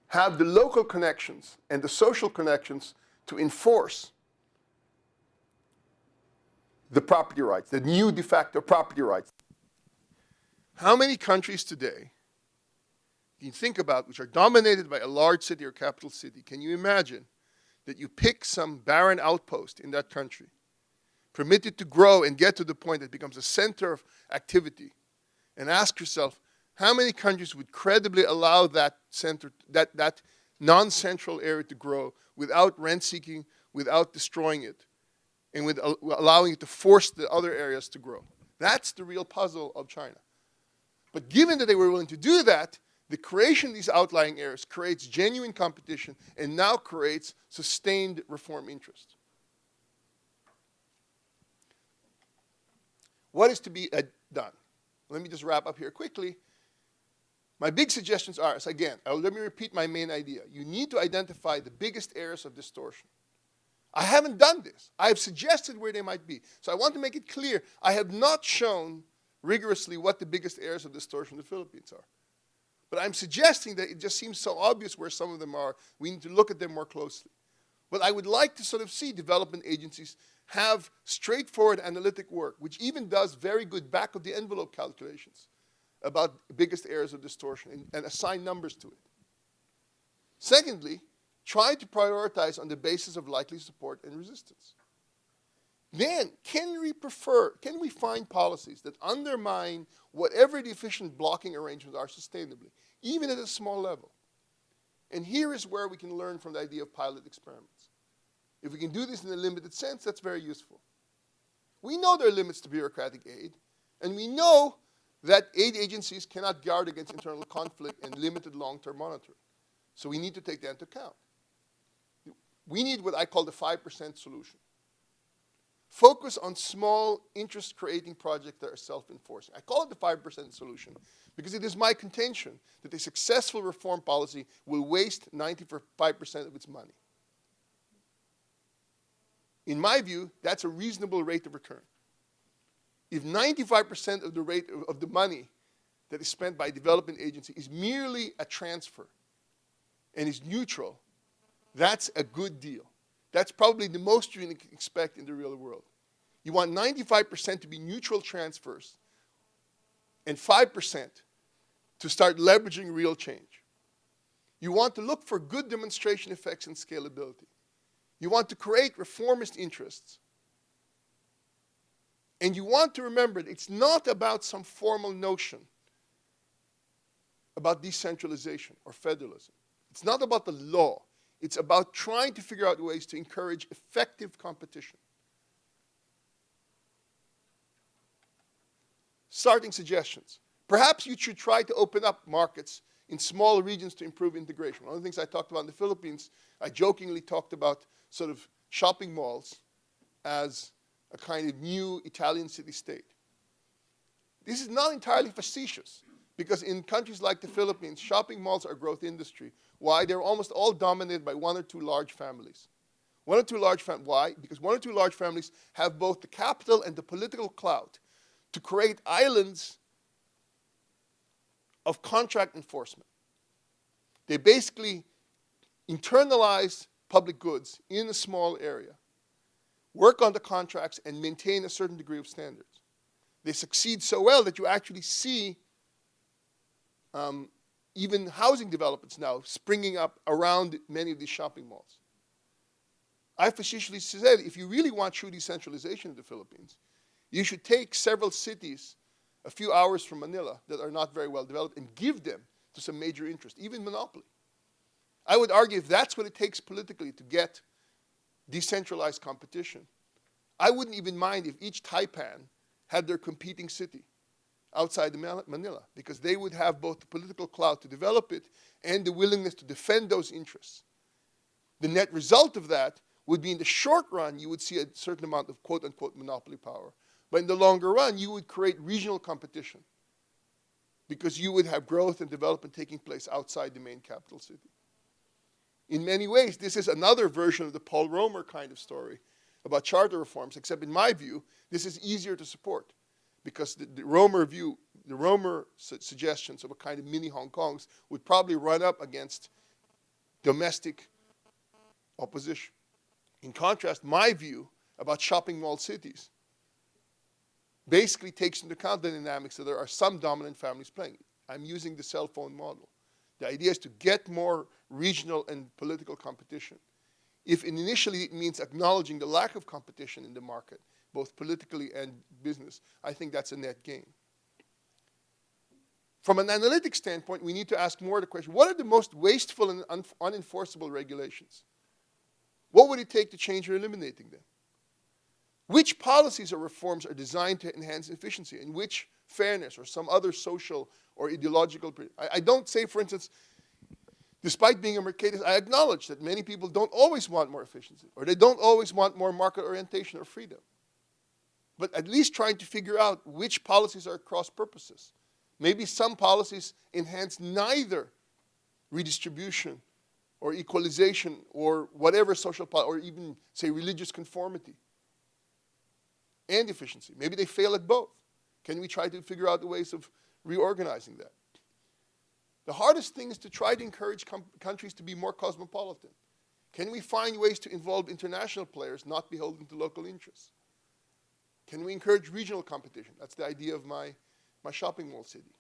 have the local connections and the social connections to enforce the property rights, the new de facto property rights. How many countries today you think about which are dominated by a large city or capital city? Can you imagine that you pick some barren outpost in that country, permit it to grow and get to the point that it becomes a center of activity, and ask yourself, how many countries would credibly allow that center, that non-central area to grow without rent-seeking, without destroying it, and with allowing it to force the other areas to grow? That's the real puzzle of China. But given that they were willing to do that, the creation of these outlying areas creates genuine competition and now creates sustained reform interest. What is to be done? Let me just wrap up here quickly. My big suggestions are, so again, let me repeat my main idea. You need to identify the biggest areas of distortion. I haven't done this. I have suggested where they might be. So I want to make it clear, I have not shown rigorously what the biggest areas of distortion in the Philippines are. But I'm suggesting that it just seems so obvious where some of them are, we need to look at them more closely. But I would like to sort of see development agencies have straightforward analytic work, which even does very good back-of-the-envelope calculations about the biggest areas of distortion and assign numbers to it. Secondly, try to prioritize on the basis of likely support and resistance. Then, can we find policies that undermine whatever the efficient blocking arrangements are sustainably, even at a small level? And here is where we can learn from the idea of pilot experiments. If we can do this in a limited sense, that's very useful. We know there are limits to bureaucratic aid, and we know that aid agencies cannot guard against internal conflict and limited long-term monitoring. So we need to take that into account. We need what I call the 5% solution. Focus on small, interest-creating projects that are self-enforcing. I call it the 5% solution because it is my contention that a successful reform policy will waste 95% of its money. In my view, that's a reasonable rate of return. If 95% of the rate of the money that is spent by a development agency is merely a transfer and is neutral, that's a good deal. That's probably the most you can expect in the real world. You want 95% to be neutral transfers and 5% to start leveraging real change. You want to look for good demonstration effects and scalability. You want to create reformist interests. And you want to remember that it's not about some formal notion about decentralization or federalism. It's not about the law. It's about trying to figure out ways to encourage effective competition. Starting suggestions. Perhaps you should try to open up markets in small regions to improve integration. One of the things I talked about in the Philippines, I jokingly talked about sort of shopping malls as a kind of new Italian city-state. This is not entirely facetious, because in countries like the Philippines, shopping malls are a growth industry. Why? They're almost all dominated by one or two large families. Why? Because one or two large families have both the capital and the political clout to create islands of contract enforcement. They basically internalize public goods in a small area, work on the contracts, and maintain a certain degree of standards. They succeed so well that you actually see even housing developments now springing up around many of these shopping malls. I facetiously said, if you really want true decentralization in the Philippines, you should take several cities a few hours from Manila that are not very well developed and give them to some major interest, even monopoly. I would argue if that's what it takes politically to get decentralized competition, I wouldn't even mind if each taipan had their competing city outside of Manila, because they would have both the political clout to develop it and the willingness to defend those interests. The net result of that would be in the short run, you would see a certain amount of quote-unquote monopoly power. But in the longer run, you would create regional competition because you would have growth and development taking place outside the main capital city. In many ways, this is another version of the Paul Romer kind of story about charter reforms, except in my view, this is easier to support because the Romer view, the Romer suggestions of a kind of mini Hong Kongs would probably run up against domestic opposition. In contrast, my view about shopping mall cities basically takes into account the dynamics that there are some dominant families playing. I'm using the cell phone model. The idea is to get more regional and political competition. If initially it means acknowledging the lack of competition in the market, both politically and business, I think that's a net gain. From an analytic standpoint, we need to ask more the question, what are the most wasteful and unenforceable regulations? What would it take to change or eliminating them? Which policies or reforms are designed to enhance efficiency, and which fairness or some other social or ideological? I don't say, for instance, despite being a Mercatus, I acknowledge that many people don't always want more efficiency, or they don't always want more market orientation or freedom. But at least trying to figure out which policies are cross purposes. Maybe some policies enhance neither redistribution or equalization or whatever social policy, or even, say, religious conformity and efficiency. Maybe they fail at both. Can we try to figure out the ways of reorganizing that? The hardest thing is to try to encourage countries to be more cosmopolitan. Can we find ways to involve international players, not beholden to local interests? Can we encourage regional competition? That's the idea of my shopping mall city.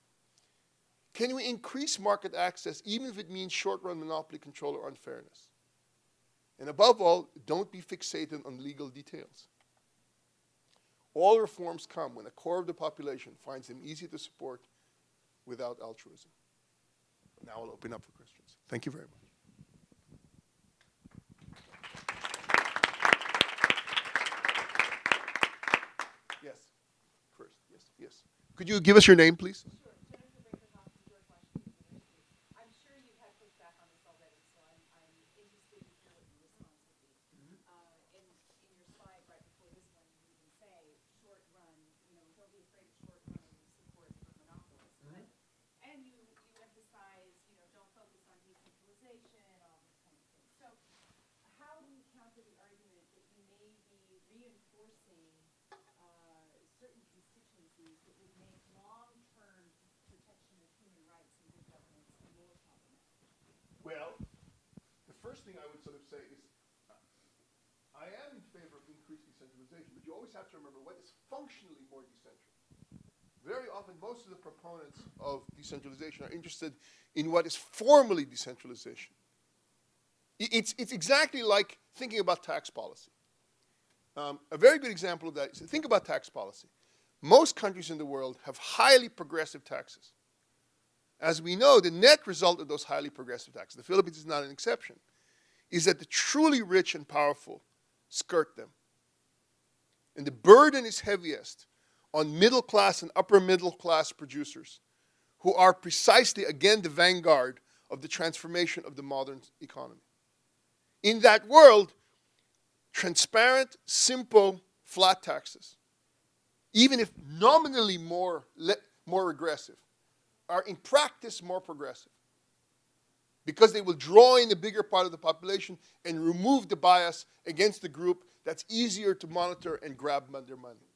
Can we increase market access even if it means short-run monopoly control or unfairness? And above all, don't be fixated on legal details. All reforms come when a core of the population finds them easy to support without altruism. Now I'll open up for questions. Thank you very much. Yes, first, yes. Could you give us your name, please? Well, the first thing I would sort of say is, I am in favor of increased decentralization, but you always have to remember what is functionally more decentral. Very often, most of the proponents of decentralization are interested in what is formally decentralization. It's exactly like thinking about tax policy. A very good example of that is, think about tax policy. Most countries in the world have highly progressive taxes. As we know, the net result of those highly progressive taxes, the Philippines is not an exception, is that the truly rich and powerful skirt them. And the burden is heaviest on middle class and upper middle class producers, who are precisely, again, the vanguard of the transformation of the modern economy. In that world, transparent, simple, flat taxes, even if nominally more regressive, are in practice more progressive, because they will draw in a bigger part of the population and remove the bias against the group that's easier to monitor and grab their money.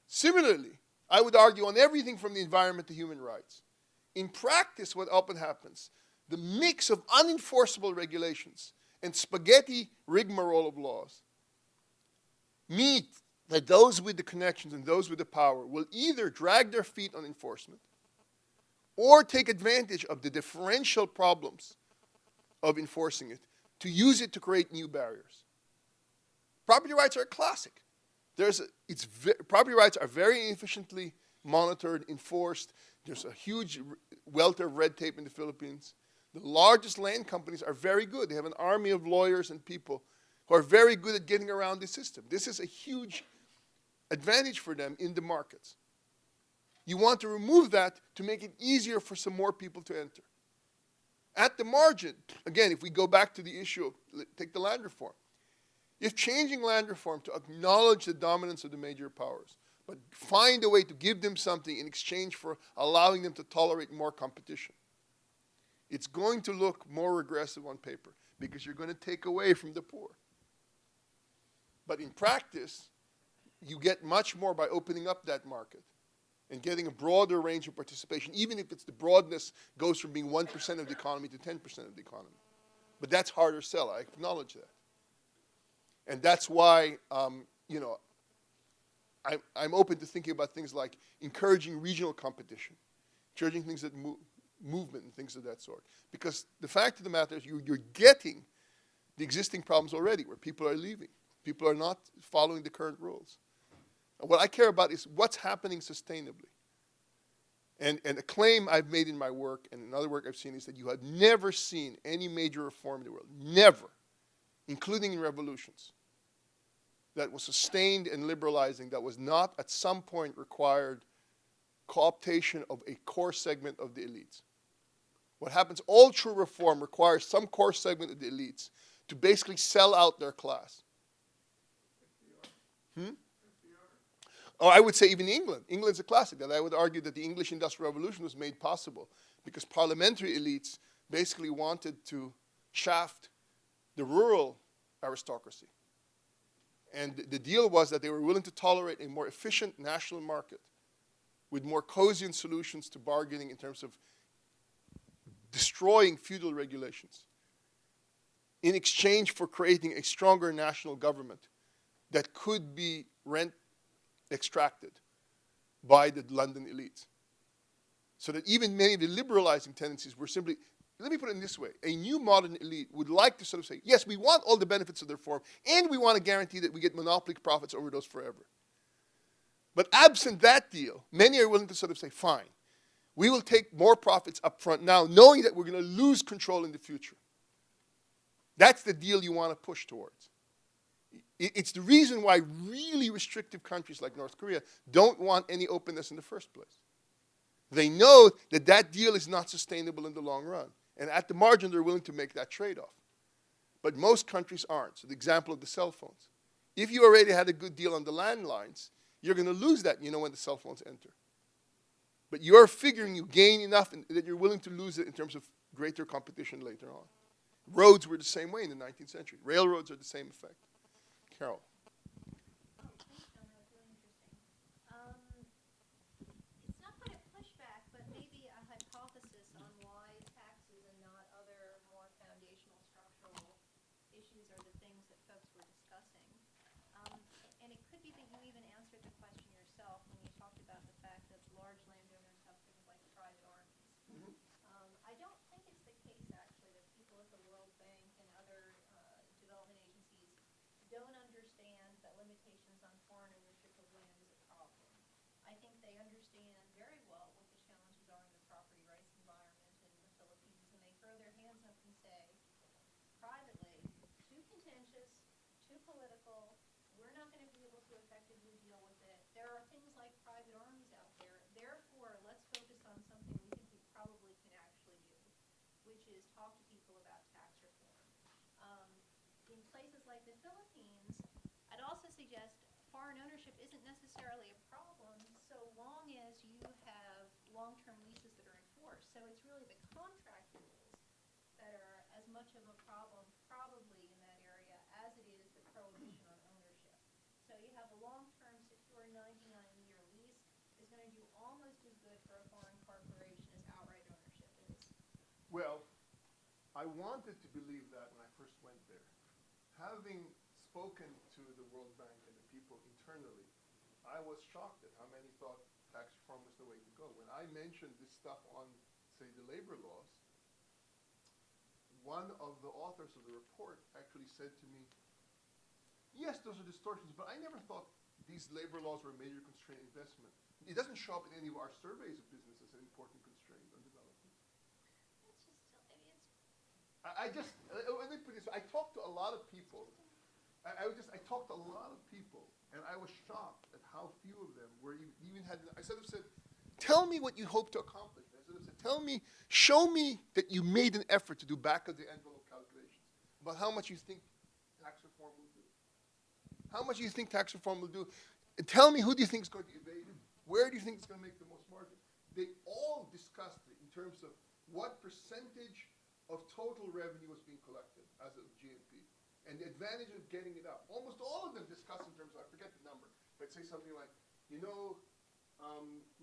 Similarly, I would argue on everything from the environment to human rights. In practice, what often happens, the mix of unenforceable regulations and spaghetti rigmarole of laws mean that those with the connections and those with the power will either drag their feet on enforcement or take advantage of the differential problems of enforcing it to use it to create new barriers. Property rights are a classic. Property rights are very inefficiently monitored, enforced. There's a huge welter of red tape in the Philippines. The largest land companies are very good. They have an army of lawyers and people who are very good at getting around the system. This is a huge advantage for them in the markets. You want to remove that to make it easier for some more people to enter. At the margin, again, if we go back to the issue, take the land reform. If changing land reform to acknowledge the dominance of the major powers, but find a way to give them something in exchange for allowing them to tolerate more competition, it's going to look more regressive on paper because you're going to take away from the poor. But in practice, you get much more by opening up that market and getting a broader range of participation, even if it's the broadness goes from being 1% of the economy to 10% of the economy. But that's harder sell, I acknowledge that. And that's why, you know, I'm open to thinking about things like encouraging regional competition, encouraging things that movement and things of that sort. Because the fact of the matter is you're getting the existing problems already where people are leaving. People are not following the current rules. And what I care about is what's happening sustainably. And a claim I've made in my work and in other work I've seen is that you have never seen any major reform in the world, never, including in revolutions, that was sustained and liberalizing, that was not at some point required cooptation of a core segment of the elites. What happens, all true reform requires some core segment of the elites to basically sell out their class. Oh, I would say even England. England's a classic. That I would argue that the English Industrial Revolution was made possible because parliamentary elites basically wanted to shaft the rural aristocracy. And the deal was that they were willing to tolerate a more efficient national market with more cogent solutions to bargaining in terms of destroying feudal regulations in exchange for creating a stronger national government that could be rent extracted by the London elites. So that even many of the liberalizing tendencies were simply, let me put it in this way, a new modern elite would like to sort of say, yes, we want all the benefits of the reform, and we want to guarantee that we get monopoly profits over those forever. But absent that deal, many are willing to sort of say, fine, we will take more profits up front now, knowing that we're going to lose control in the future. That's the deal you want to push towards. It's the reason why really restrictive countries like North Korea don't want any openness in the first place. They know that that deal is not sustainable in the long run. And at the margin, they're willing to make that trade-off. But most countries aren't. So the example of the cell phones. If you already had a good deal on the landlines, you're going to lose that, you know, when the cell phones enter. But you're figuring you gain enough that you're willing to lose it in terms of greater competition later on. Roads were the same way in the 19th century. Railroads are the same effect. Carol. Thanks, John. That was really interesting. It's not quite a pushback, but maybe a hypothesis on why taxes and not other more foundational structural issues are the things that folks were discussing. And it could be that you even answered the question yourself when you talked about the fact that large landowners have things like private armies. I don't think it's the case, actually, that people at the World Bank and other development agencies don't understand that limitations on foreign ownership of land is a problem. I think they understand very well what the challenges are in the property rights environment in the Philippines, and they throw their hands up and say, privately, too contentious, too political, we're not going to be able to effectively deal with it. There are things like private armies out there. Therefore, let's focus on something we think we probably can actually do, which is talk to people about tax reform. In places like the Philippines, I'd also suggest foreign ownership isn't necessarily a problem so long as you have long-term leases that are enforced. So it's really the contract rules that are as much of a problem probably in that area as it is the prohibition on ownership. So you have a long-term secure 99-year lease is going to do almost as good for a foreign corporation as outright ownership is. Well, I wanted to believe that when I first went there. Having spoken to the World Bank and the people internally, I was shocked at how many thought tax reform was the way to go. When I mentioned this stuff on, say, the labor laws, one of the authors of the report actually said to me, yes, those are distortions, but I never thought these labor laws were a major constraint investment. It doesn't show up in any of our surveys of business as an important constraint on development. It's let me put this. I talked to a lot of people. I talked to a lot of people, and I was shocked at how few of them were even had. I sort of said, "Tell me what you hope to accomplish." I sort of said, show me that you made an effort to do back of the envelope calculations about how much you think tax reform will do. How much do you think tax reform will do? And tell me who do you think is going to evade it? Where do you think it's going to make the most margin? They all discussed it in terms of what percentage of total revenue was being collected as of GNP, and the advantage of getting it up. Almost all of them discuss in terms of, I forget the number, but say something like,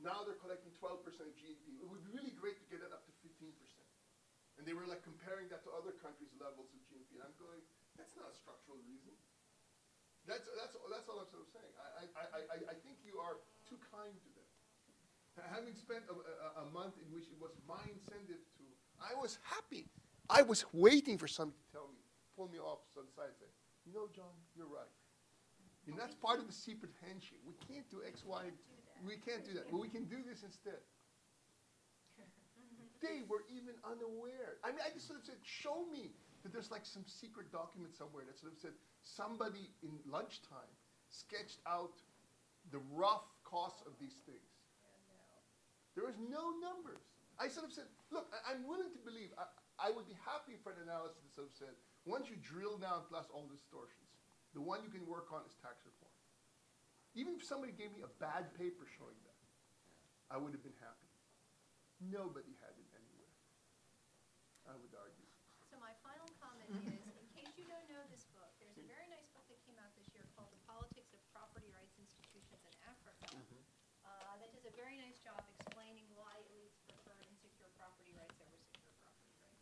now they're collecting 12% of GDP. It would be really great to get it up to 15%. And they were like comparing that to other countries' levels of GDP. And I'm going, that's not a structural reason. That's all I'm sort of saying. I think you are too kind to them. Having spent a month in which it was my incentive to, I was happy. I was waiting for somebody to tell me, pull me off to the side and say, John, you're right. And that's part of the secret handshake. We can't do X, Y, we can't do that. But we can do this instead. They were even unaware. I mean, I just sort of said, show me that there's like some secret document somewhere that sort of said somebody in lunchtime sketched out the rough costs of these things. There was no numbers. I sort of said, look, I'm willing to believe, I would be happy for an analysis that sort of said, once you drill down plus all distortions, the one you can work on is tax reform. Even if somebody gave me a bad paper showing that, I would have been happy. Nobody had it anywhere, I would argue. So my final comment is, in case you don't know this book, there's a very nice book that came out this year called The Politics of Property Rights Institutions in Africa. That does a very nice job explaining why elites prefer insecure property rights over secure property rights.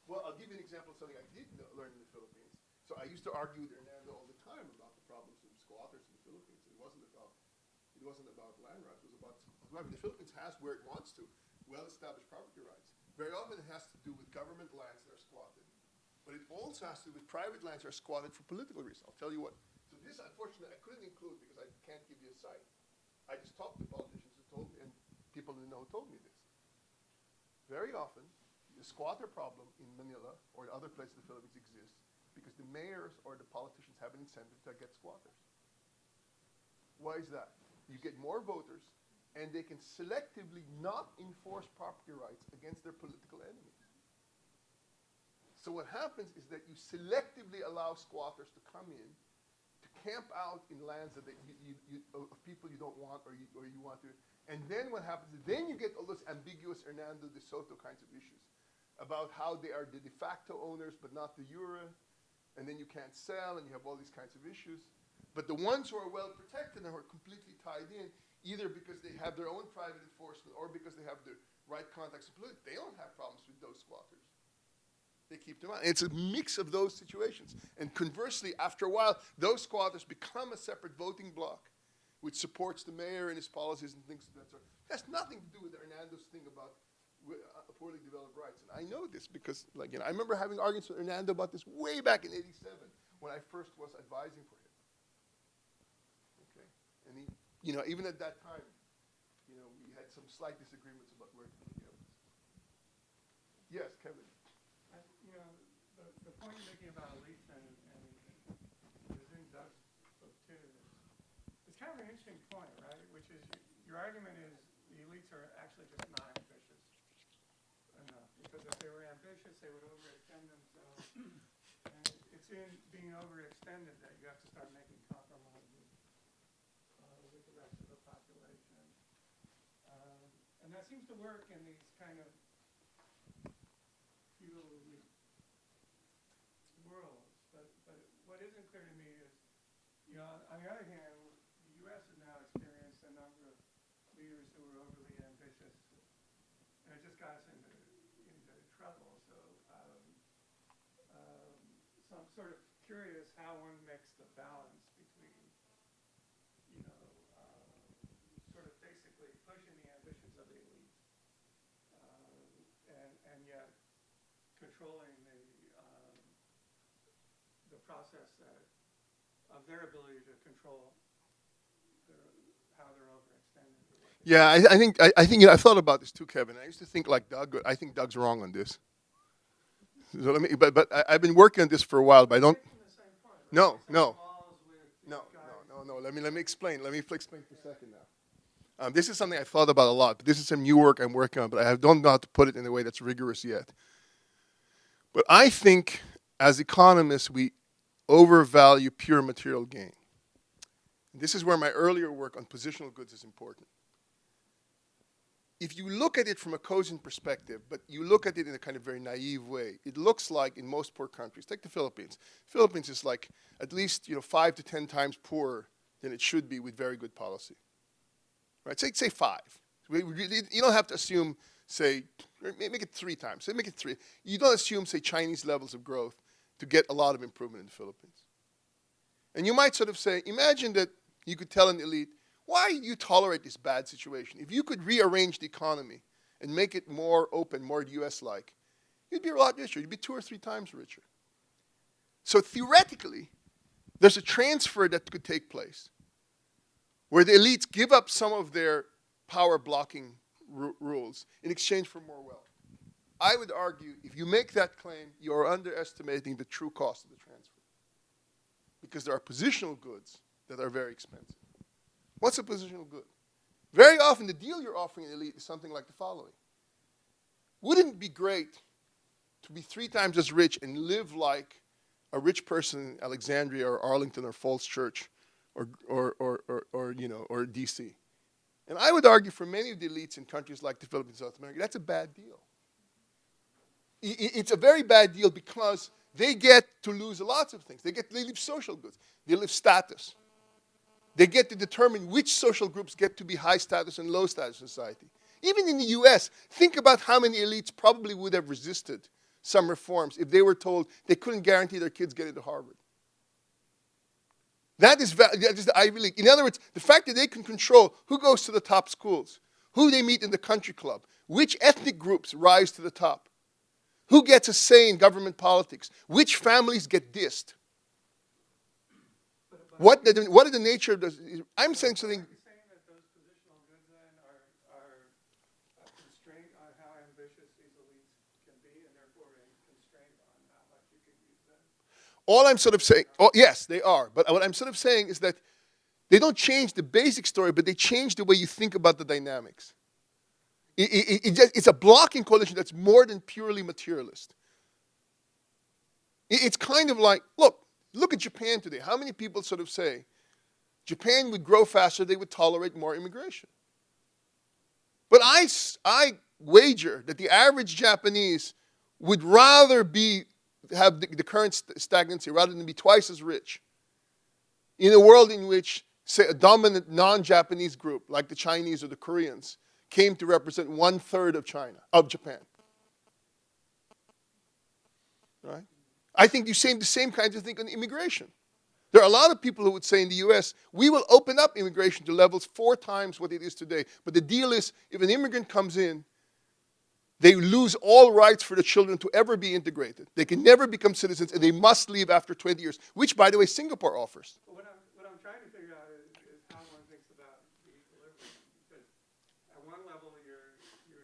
Well, I'll give you an example of something I did learn in the Philippines. So I used to argue with Hernando all the time about the problems with squatters in the Philippines. It wasn't about land rights. It was about the Philippines has where it wants to well-established property rights. Very often it has to do with government lands that are squatted, but it also has to do with private lands that are squatted for political reasons. I'll tell you what. So this, unfortunately, I couldn't include because I can't give you a site. I just talked to politicians who told me, and people who know who told me this. Very often, the squatter problem in Manila or other places in the Philippines exists because the mayors or the politicians have an incentive to get squatters. Why is that? You get more voters, and they can selectively not enforce property rights against their political enemies. So what happens is that you selectively allow squatters to come in, to camp out in lands that of people you don't want or you want to. And then what happens is then you get all those ambiguous Hernando de Soto kinds of issues about how they are the de facto owners but not de jure, and then you can't sell, and you have all these kinds of issues. But the ones who are well protected and who are completely tied in, either because they have their own private enforcement or because they have the right contacts with politics, they don't have problems with those squatters. They keep them out. And it's a mix of those situations. And conversely, after a while, those squatters become a separate voting bloc, which supports the mayor and his policies and things of that sort. It has nothing to do with Hernando's thing about poorly developed rights. And I know this because, I remember having arguments with Hernando about this way back in '87 when I first was advising for him. Okay, and he, even at that time, we had some slight disagreements about where to put the evidence. Yes, Kevin. The point you're making about elites and is in Doug's book too. It's kind of an interesting point, right? Which is your argument is the elites are actually just not ambitious enough, because if they were ambitious, they would overextend themselves. And it's in being overextended that you have to start making compromises with the rest of the population. And that seems to work in these kind of feudal worlds. But what isn't clear to me is, on the other hand, the U.S. has now experienced a number of leaders who were overly ambitious, and it just got us into trouble. So I'm sort of curious how one makes the balance between, sort of basically pushing the ambitions of the elites, and yet controlling the process of their ability to control how they're overextended. Yeah, I think I've thought about this too, Kevin. I used to think like Doug. I think Doug's wrong on this. So let me, but I've been working on this for a while, but I don't. Making the same point, right? No, no, Malls with these no, guys. no. Let me explain. Let me explain for a second now. This is something I thought about a lot. But this is some new work I'm working on, but I don't know how to put it in a way that's rigorous yet. But I think, as economists, we overvalue pure material gain. This is where my earlier work on positional goods is important. If you look at it from a cogent perspective, but you look at it in a kind of very naive way, it looks like in most poor countries, take the Philippines. Philippines is like at least 5 to 10 times poorer than it should be with very good policy. Right? Say 5. You don't have to assume, say, make it 3 times. Say make it 3. You don't assume, say, Chinese levels of growth to get a lot of improvement in the Philippines. And you might sort of say, imagine that you could tell an elite, why do you tolerate this bad situation? If you could rearrange the economy and make it more open, more US-like, you'd be a lot richer. You'd be 2 or 3 times richer. So theoretically, there's a transfer that could take place where the elites give up some of their power-blocking rules in exchange for more wealth. I would argue, if you make that claim, you're underestimating the true cost of the transfer. Because there are positional goods that are very expensive. What's a positional good? Very often, the deal you're offering an elite is something like the following. Wouldn't it be great to be 3 times as rich and live like a rich person in Alexandria or Arlington or Falls Church or DC? And I would argue for many of the elites in countries like the Philippines and South America, that's a bad deal. It's a very bad deal because they get to lose lots of things. They leave social goods. They leave status. They get to determine which social groups get to be high status and low status society. Even in the US, think about how many elites probably would have resisted some reforms if they were told they couldn't guarantee their kids get into Harvard. That is the Ivy League. In other words, the fact that they can control who goes to the top schools, who they meet in the country club, which ethnic groups rise to the top, who gets a say in government politics, which families get dissed. What are the nature of this? I'm saying something. Are you saying that those positional goods then are a constraint on how ambitious these elites can be, and therefore a constraint on how much you can use them? All I'm sort of saying, yes, they are. But what I'm sort of saying is that they don't change the basic story, but they change the way you think about the dynamics. It's a blocking coalition that's more than purely materialist. It's kind of like, look at Japan today. How many people sort of say, Japan would grow faster, they would tolerate more immigration? But I wager that the average Japanese would rather have the current stagnancy rather than be twice as rich in a world in which, say, a dominant non-Japanese group, like the Chinese or the Koreans, came to represent 1/3 of Japan. Right? I think you say the same kinds of thing on immigration. There are a lot of people who would say in the US, we will open up immigration to levels 4 times what it is today. But the deal is, if an immigrant comes in, they lose all rights for the children to ever be integrated. They can never become citizens, and they must leave after 20 years, which, by the way, Singapore offers. But what I'm trying to figure out is how one thinks about the equilibrium. Because at one level, you're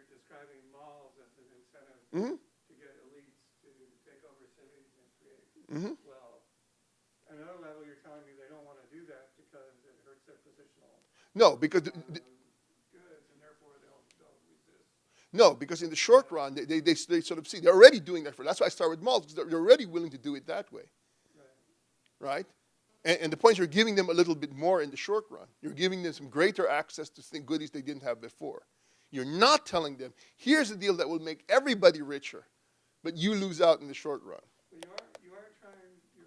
describing malls as an incentive to get elites to take over cities and create wealth. At another level, you're telling me they don't want to do that because it hurts their positional No, because goods, and therefore they'll resist. No, because in the short run, they sort of see, they're already doing that. That's why I start with malls, because they're already willing to do it that way. Right? And the point is, you're giving them a little bit more in the short run. You're giving them some greater access to goodies they didn't have before. You're not telling them, here's a deal that will make everybody richer, but you lose out in the short run. But you're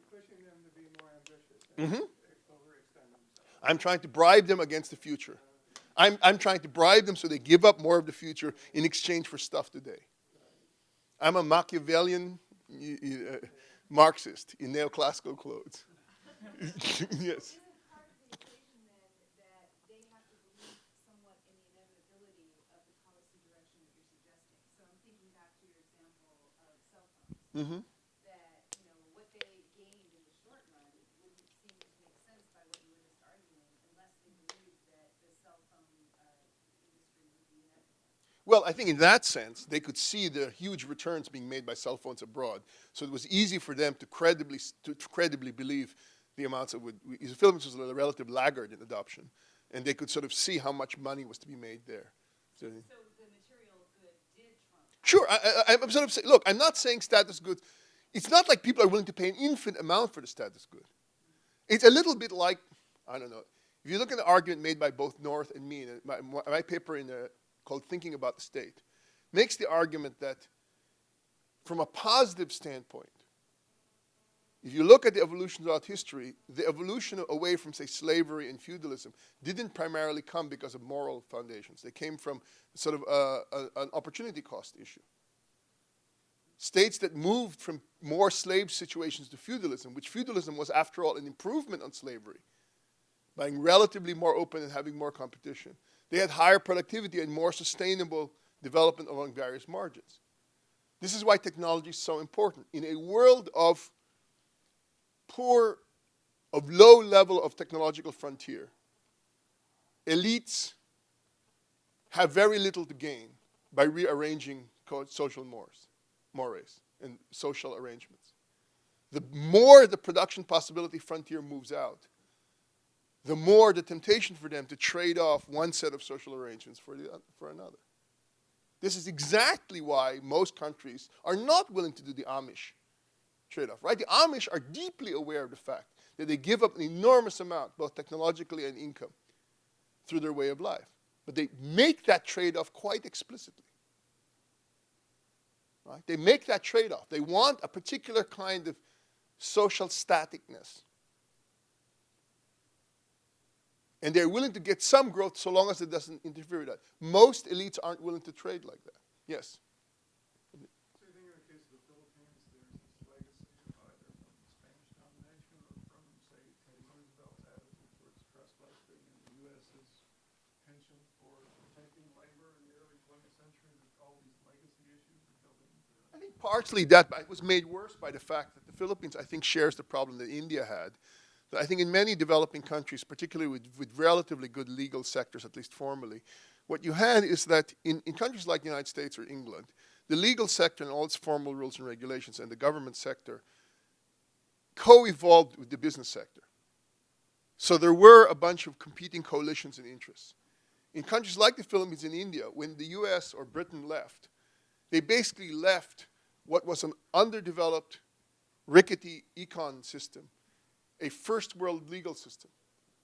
pushing them to be more ambitious and overextend themselves. I'm trying to bribe them against the future. I'm trying to bribe them so they give up more of the future in exchange for stuff today. I'm a Machiavellian Marxist in neoclassical clothes. Yes. Isn't part of the equation then that they have to believe somewhat in the inevitability of the policy direction that you're suggesting? So I'm thinking back to your example of cell phones. That, what they gained in the short run wouldn't seem to make sense by what you were just arguing unless they believed that the cell phone industry would be inevitable. Well, I think in that sense, they could see the huge returns being made by cell phones abroad. So it was easy for them to credibly believe the amounts that the Philippines was a relative laggard in adoption. And they could sort of see how much money was to be made there. So the material good did trump. Sure, I'm sort of saying, look, I'm not saying status goods. It's not like people are willing to pay an infinite amount for the status good. It's a little bit like, I don't know, if you look at the argument made by both North and me, in my paper called Thinking About the State, makes the argument that from a positive standpoint, if you look at the evolution throughout history, the evolution away from, say, slavery and feudalism didn't primarily come because of moral foundations. They came from sort of an opportunity cost issue. States that moved from more slave situations to feudalism, which feudalism was, after all, an improvement on slavery, being relatively more open and having more competition. They had higher productivity and more sustainable development along various margins. This is why technology is so important. In a world of low level of technological frontier, elites have very little to gain by rearranging social mores and social arrangements. The more the production possibility frontier moves out, the more the temptation for them to trade off one set of social arrangements for another. This is exactly why most countries are not willing to do the Amish trade-off, right? The Amish are deeply aware of the fact that they give up an enormous amount, both technologically and income, through their way of life. But they make that trade-off quite explicitly. Right? They make that trade-off. They want a particular kind of social staticness. And they're willing to get some growth so long as it doesn't interfere with that. Most elites aren't willing to trade like that. Yes? So you think in the case of the Philippines, there's this legacy of either from the Spanish domination or from, say, Teddy Roosevelt's attitude towards trust busting and the U.S.'s penchant for protecting labor in the early 20th century, that all these legacy issues are built into it? I think partially that was made worse by the fact that the Philippines, I think, shares the problem that India had. I think in many developing countries, particularly with relatively good legal sectors, at least formally, what you had is that in countries like the United States or England, the legal sector and all its formal rules and regulations and the government sector co-evolved with the business sector. So there were a bunch of competing coalitions and interests. In countries like the Philippines and India, when the US or Britain left, they basically left what was an underdeveloped, rickety econ system, a first world legal system.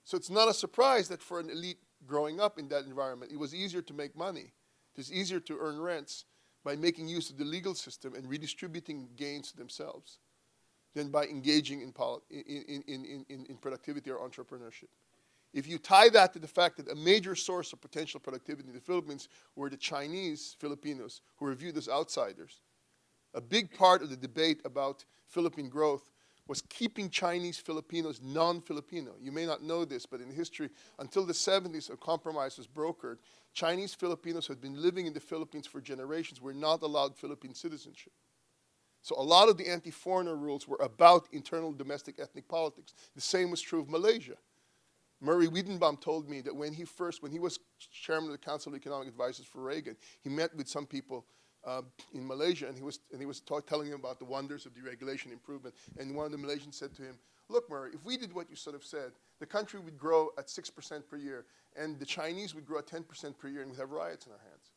So it's not a surprise that for an elite growing up in that environment, it was easier to make money. It was easier to earn rents by making use of the legal system and redistributing gains to themselves than by engaging in productivity or entrepreneurship. If you tie that to the fact that a major source of potential productivity in the Philippines were the Chinese Filipinos who were viewed as outsiders, a big part of the debate about Philippine growth was keeping Chinese Filipinos non-Filipino. You may not know this, but in history, until the 70s, a compromise was brokered. Chinese Filipinos who had been living in the Philippines for generations were not allowed Philippine citizenship. So a lot of the anti-foreigner rules were about internal domestic ethnic politics. The same was true of Malaysia. Murray Wiedenbaum told me that when he was chairman of the Council of Economic Advisors for Reagan, he met with some people in Malaysia, and he was telling him about the wonders of deregulation improvement. And one of the Malaysians said to him, "Look, Murray, if we did what you sort of said, the country would grow at 6% per year, and the Chinese would grow at 10% per year, and we'd have riots in our hands."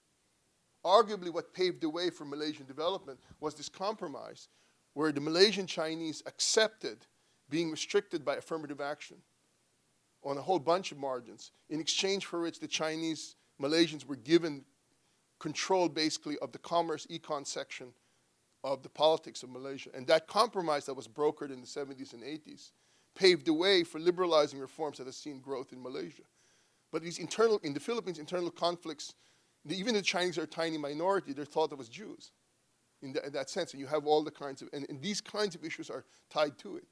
Arguably, what paved the way for Malaysian development was this compromise, where the Malaysian Chinese accepted being restricted by affirmative action on a whole bunch of margins, in exchange for which the Chinese Malaysians were given control, basically, of the commerce econ section of the politics of Malaysia. And that compromise that was brokered in the 70s and 80s paved the way for liberalizing reforms that have seen growth in Malaysia. But these in the Philippines, internal conflicts, even the Chinese are a tiny minority, they're thought of as Jews in that sense. And you have all the kinds of, and these kinds of issues are tied to it.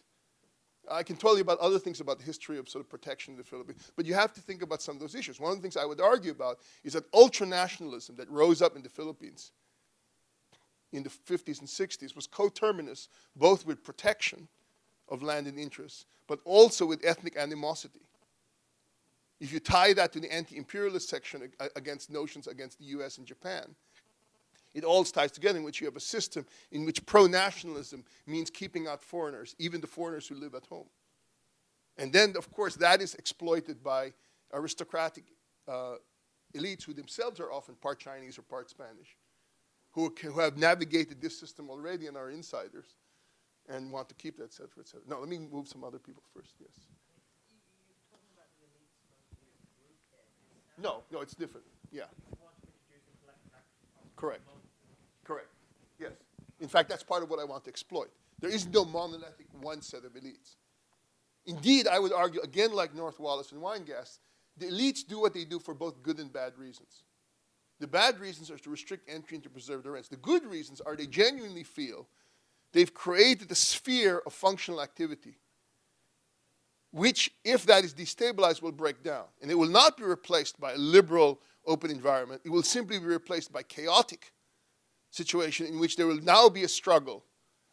I can tell you about other things about the history of sort of protection in the Philippines, but you have to think about some of those issues. One of the things I would argue about is that ultranationalism that rose up in the Philippines in the 50s and 60s was coterminous both with protection of land and interests, but also with ethnic animosity. If you tie that to the anti-imperialist section against notions against the US and Japan, it all ties together in which you have a system in which pro-nationalism means keeping out foreigners, even the foreigners who live at home. And then, of course, that is exploited by aristocratic elites who themselves are often part Chinese or part Spanish, who have navigated this system already and are insiders and want to keep that, et cetera, et cetera. No, let me move some other people first, yes. No, it's different, yeah. Correct, correct, yes. In fact, that's part of what I want to exploit. There is no monolithic one set of elites. Indeed, I would argue, again, like North Wallace and Weingast, the elites do what they do for both good and bad reasons. The bad reasons are to restrict entry and to preserve their rents. The good reasons are they genuinely feel they've created a sphere of functional activity, which, if that is destabilized, will break down. And it will not be replaced by a liberal, open environment. It will simply be replaced by chaotic situation in which there will now be a struggle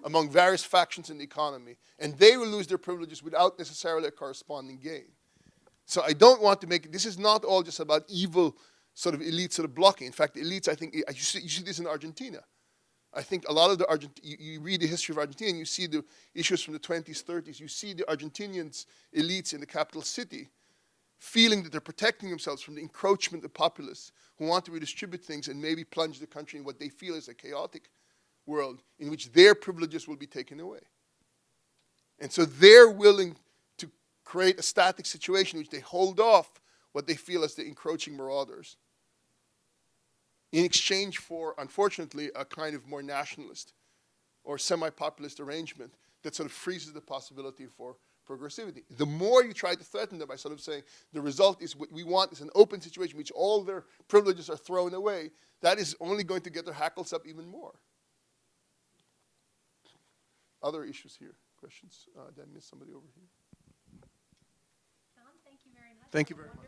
among various factions in the economy, and they will lose their privileges without necessarily a corresponding gain. So I don't want to make it, this is not all just about evil sort of elites sort of blocking. In fact, the elites, I think, you see this in Argentina. I think a lot of the, you read the history of Argentina and you see the issues from the 20s, 30s. You see the Argentinians, elites in the capital city, feeling that they're protecting themselves from the encroachment of populists who want to redistribute things and maybe plunge the country in what they feel is a chaotic world in which their privileges will be taken away. And so they're willing to create a static situation in which they hold off what they feel as the encroaching marauders in exchange for, unfortunately, a kind of more nationalist or semi-populist arrangement that sort of freezes the possibility for progressivity. The more you try to threaten them by sort of saying the result is what we want is an open situation in which all their privileges are thrown away, that is only going to get their hackles up even more. Other issues here, questions? Did I miss somebody over here? Tom, thank you very much. Thank you very much.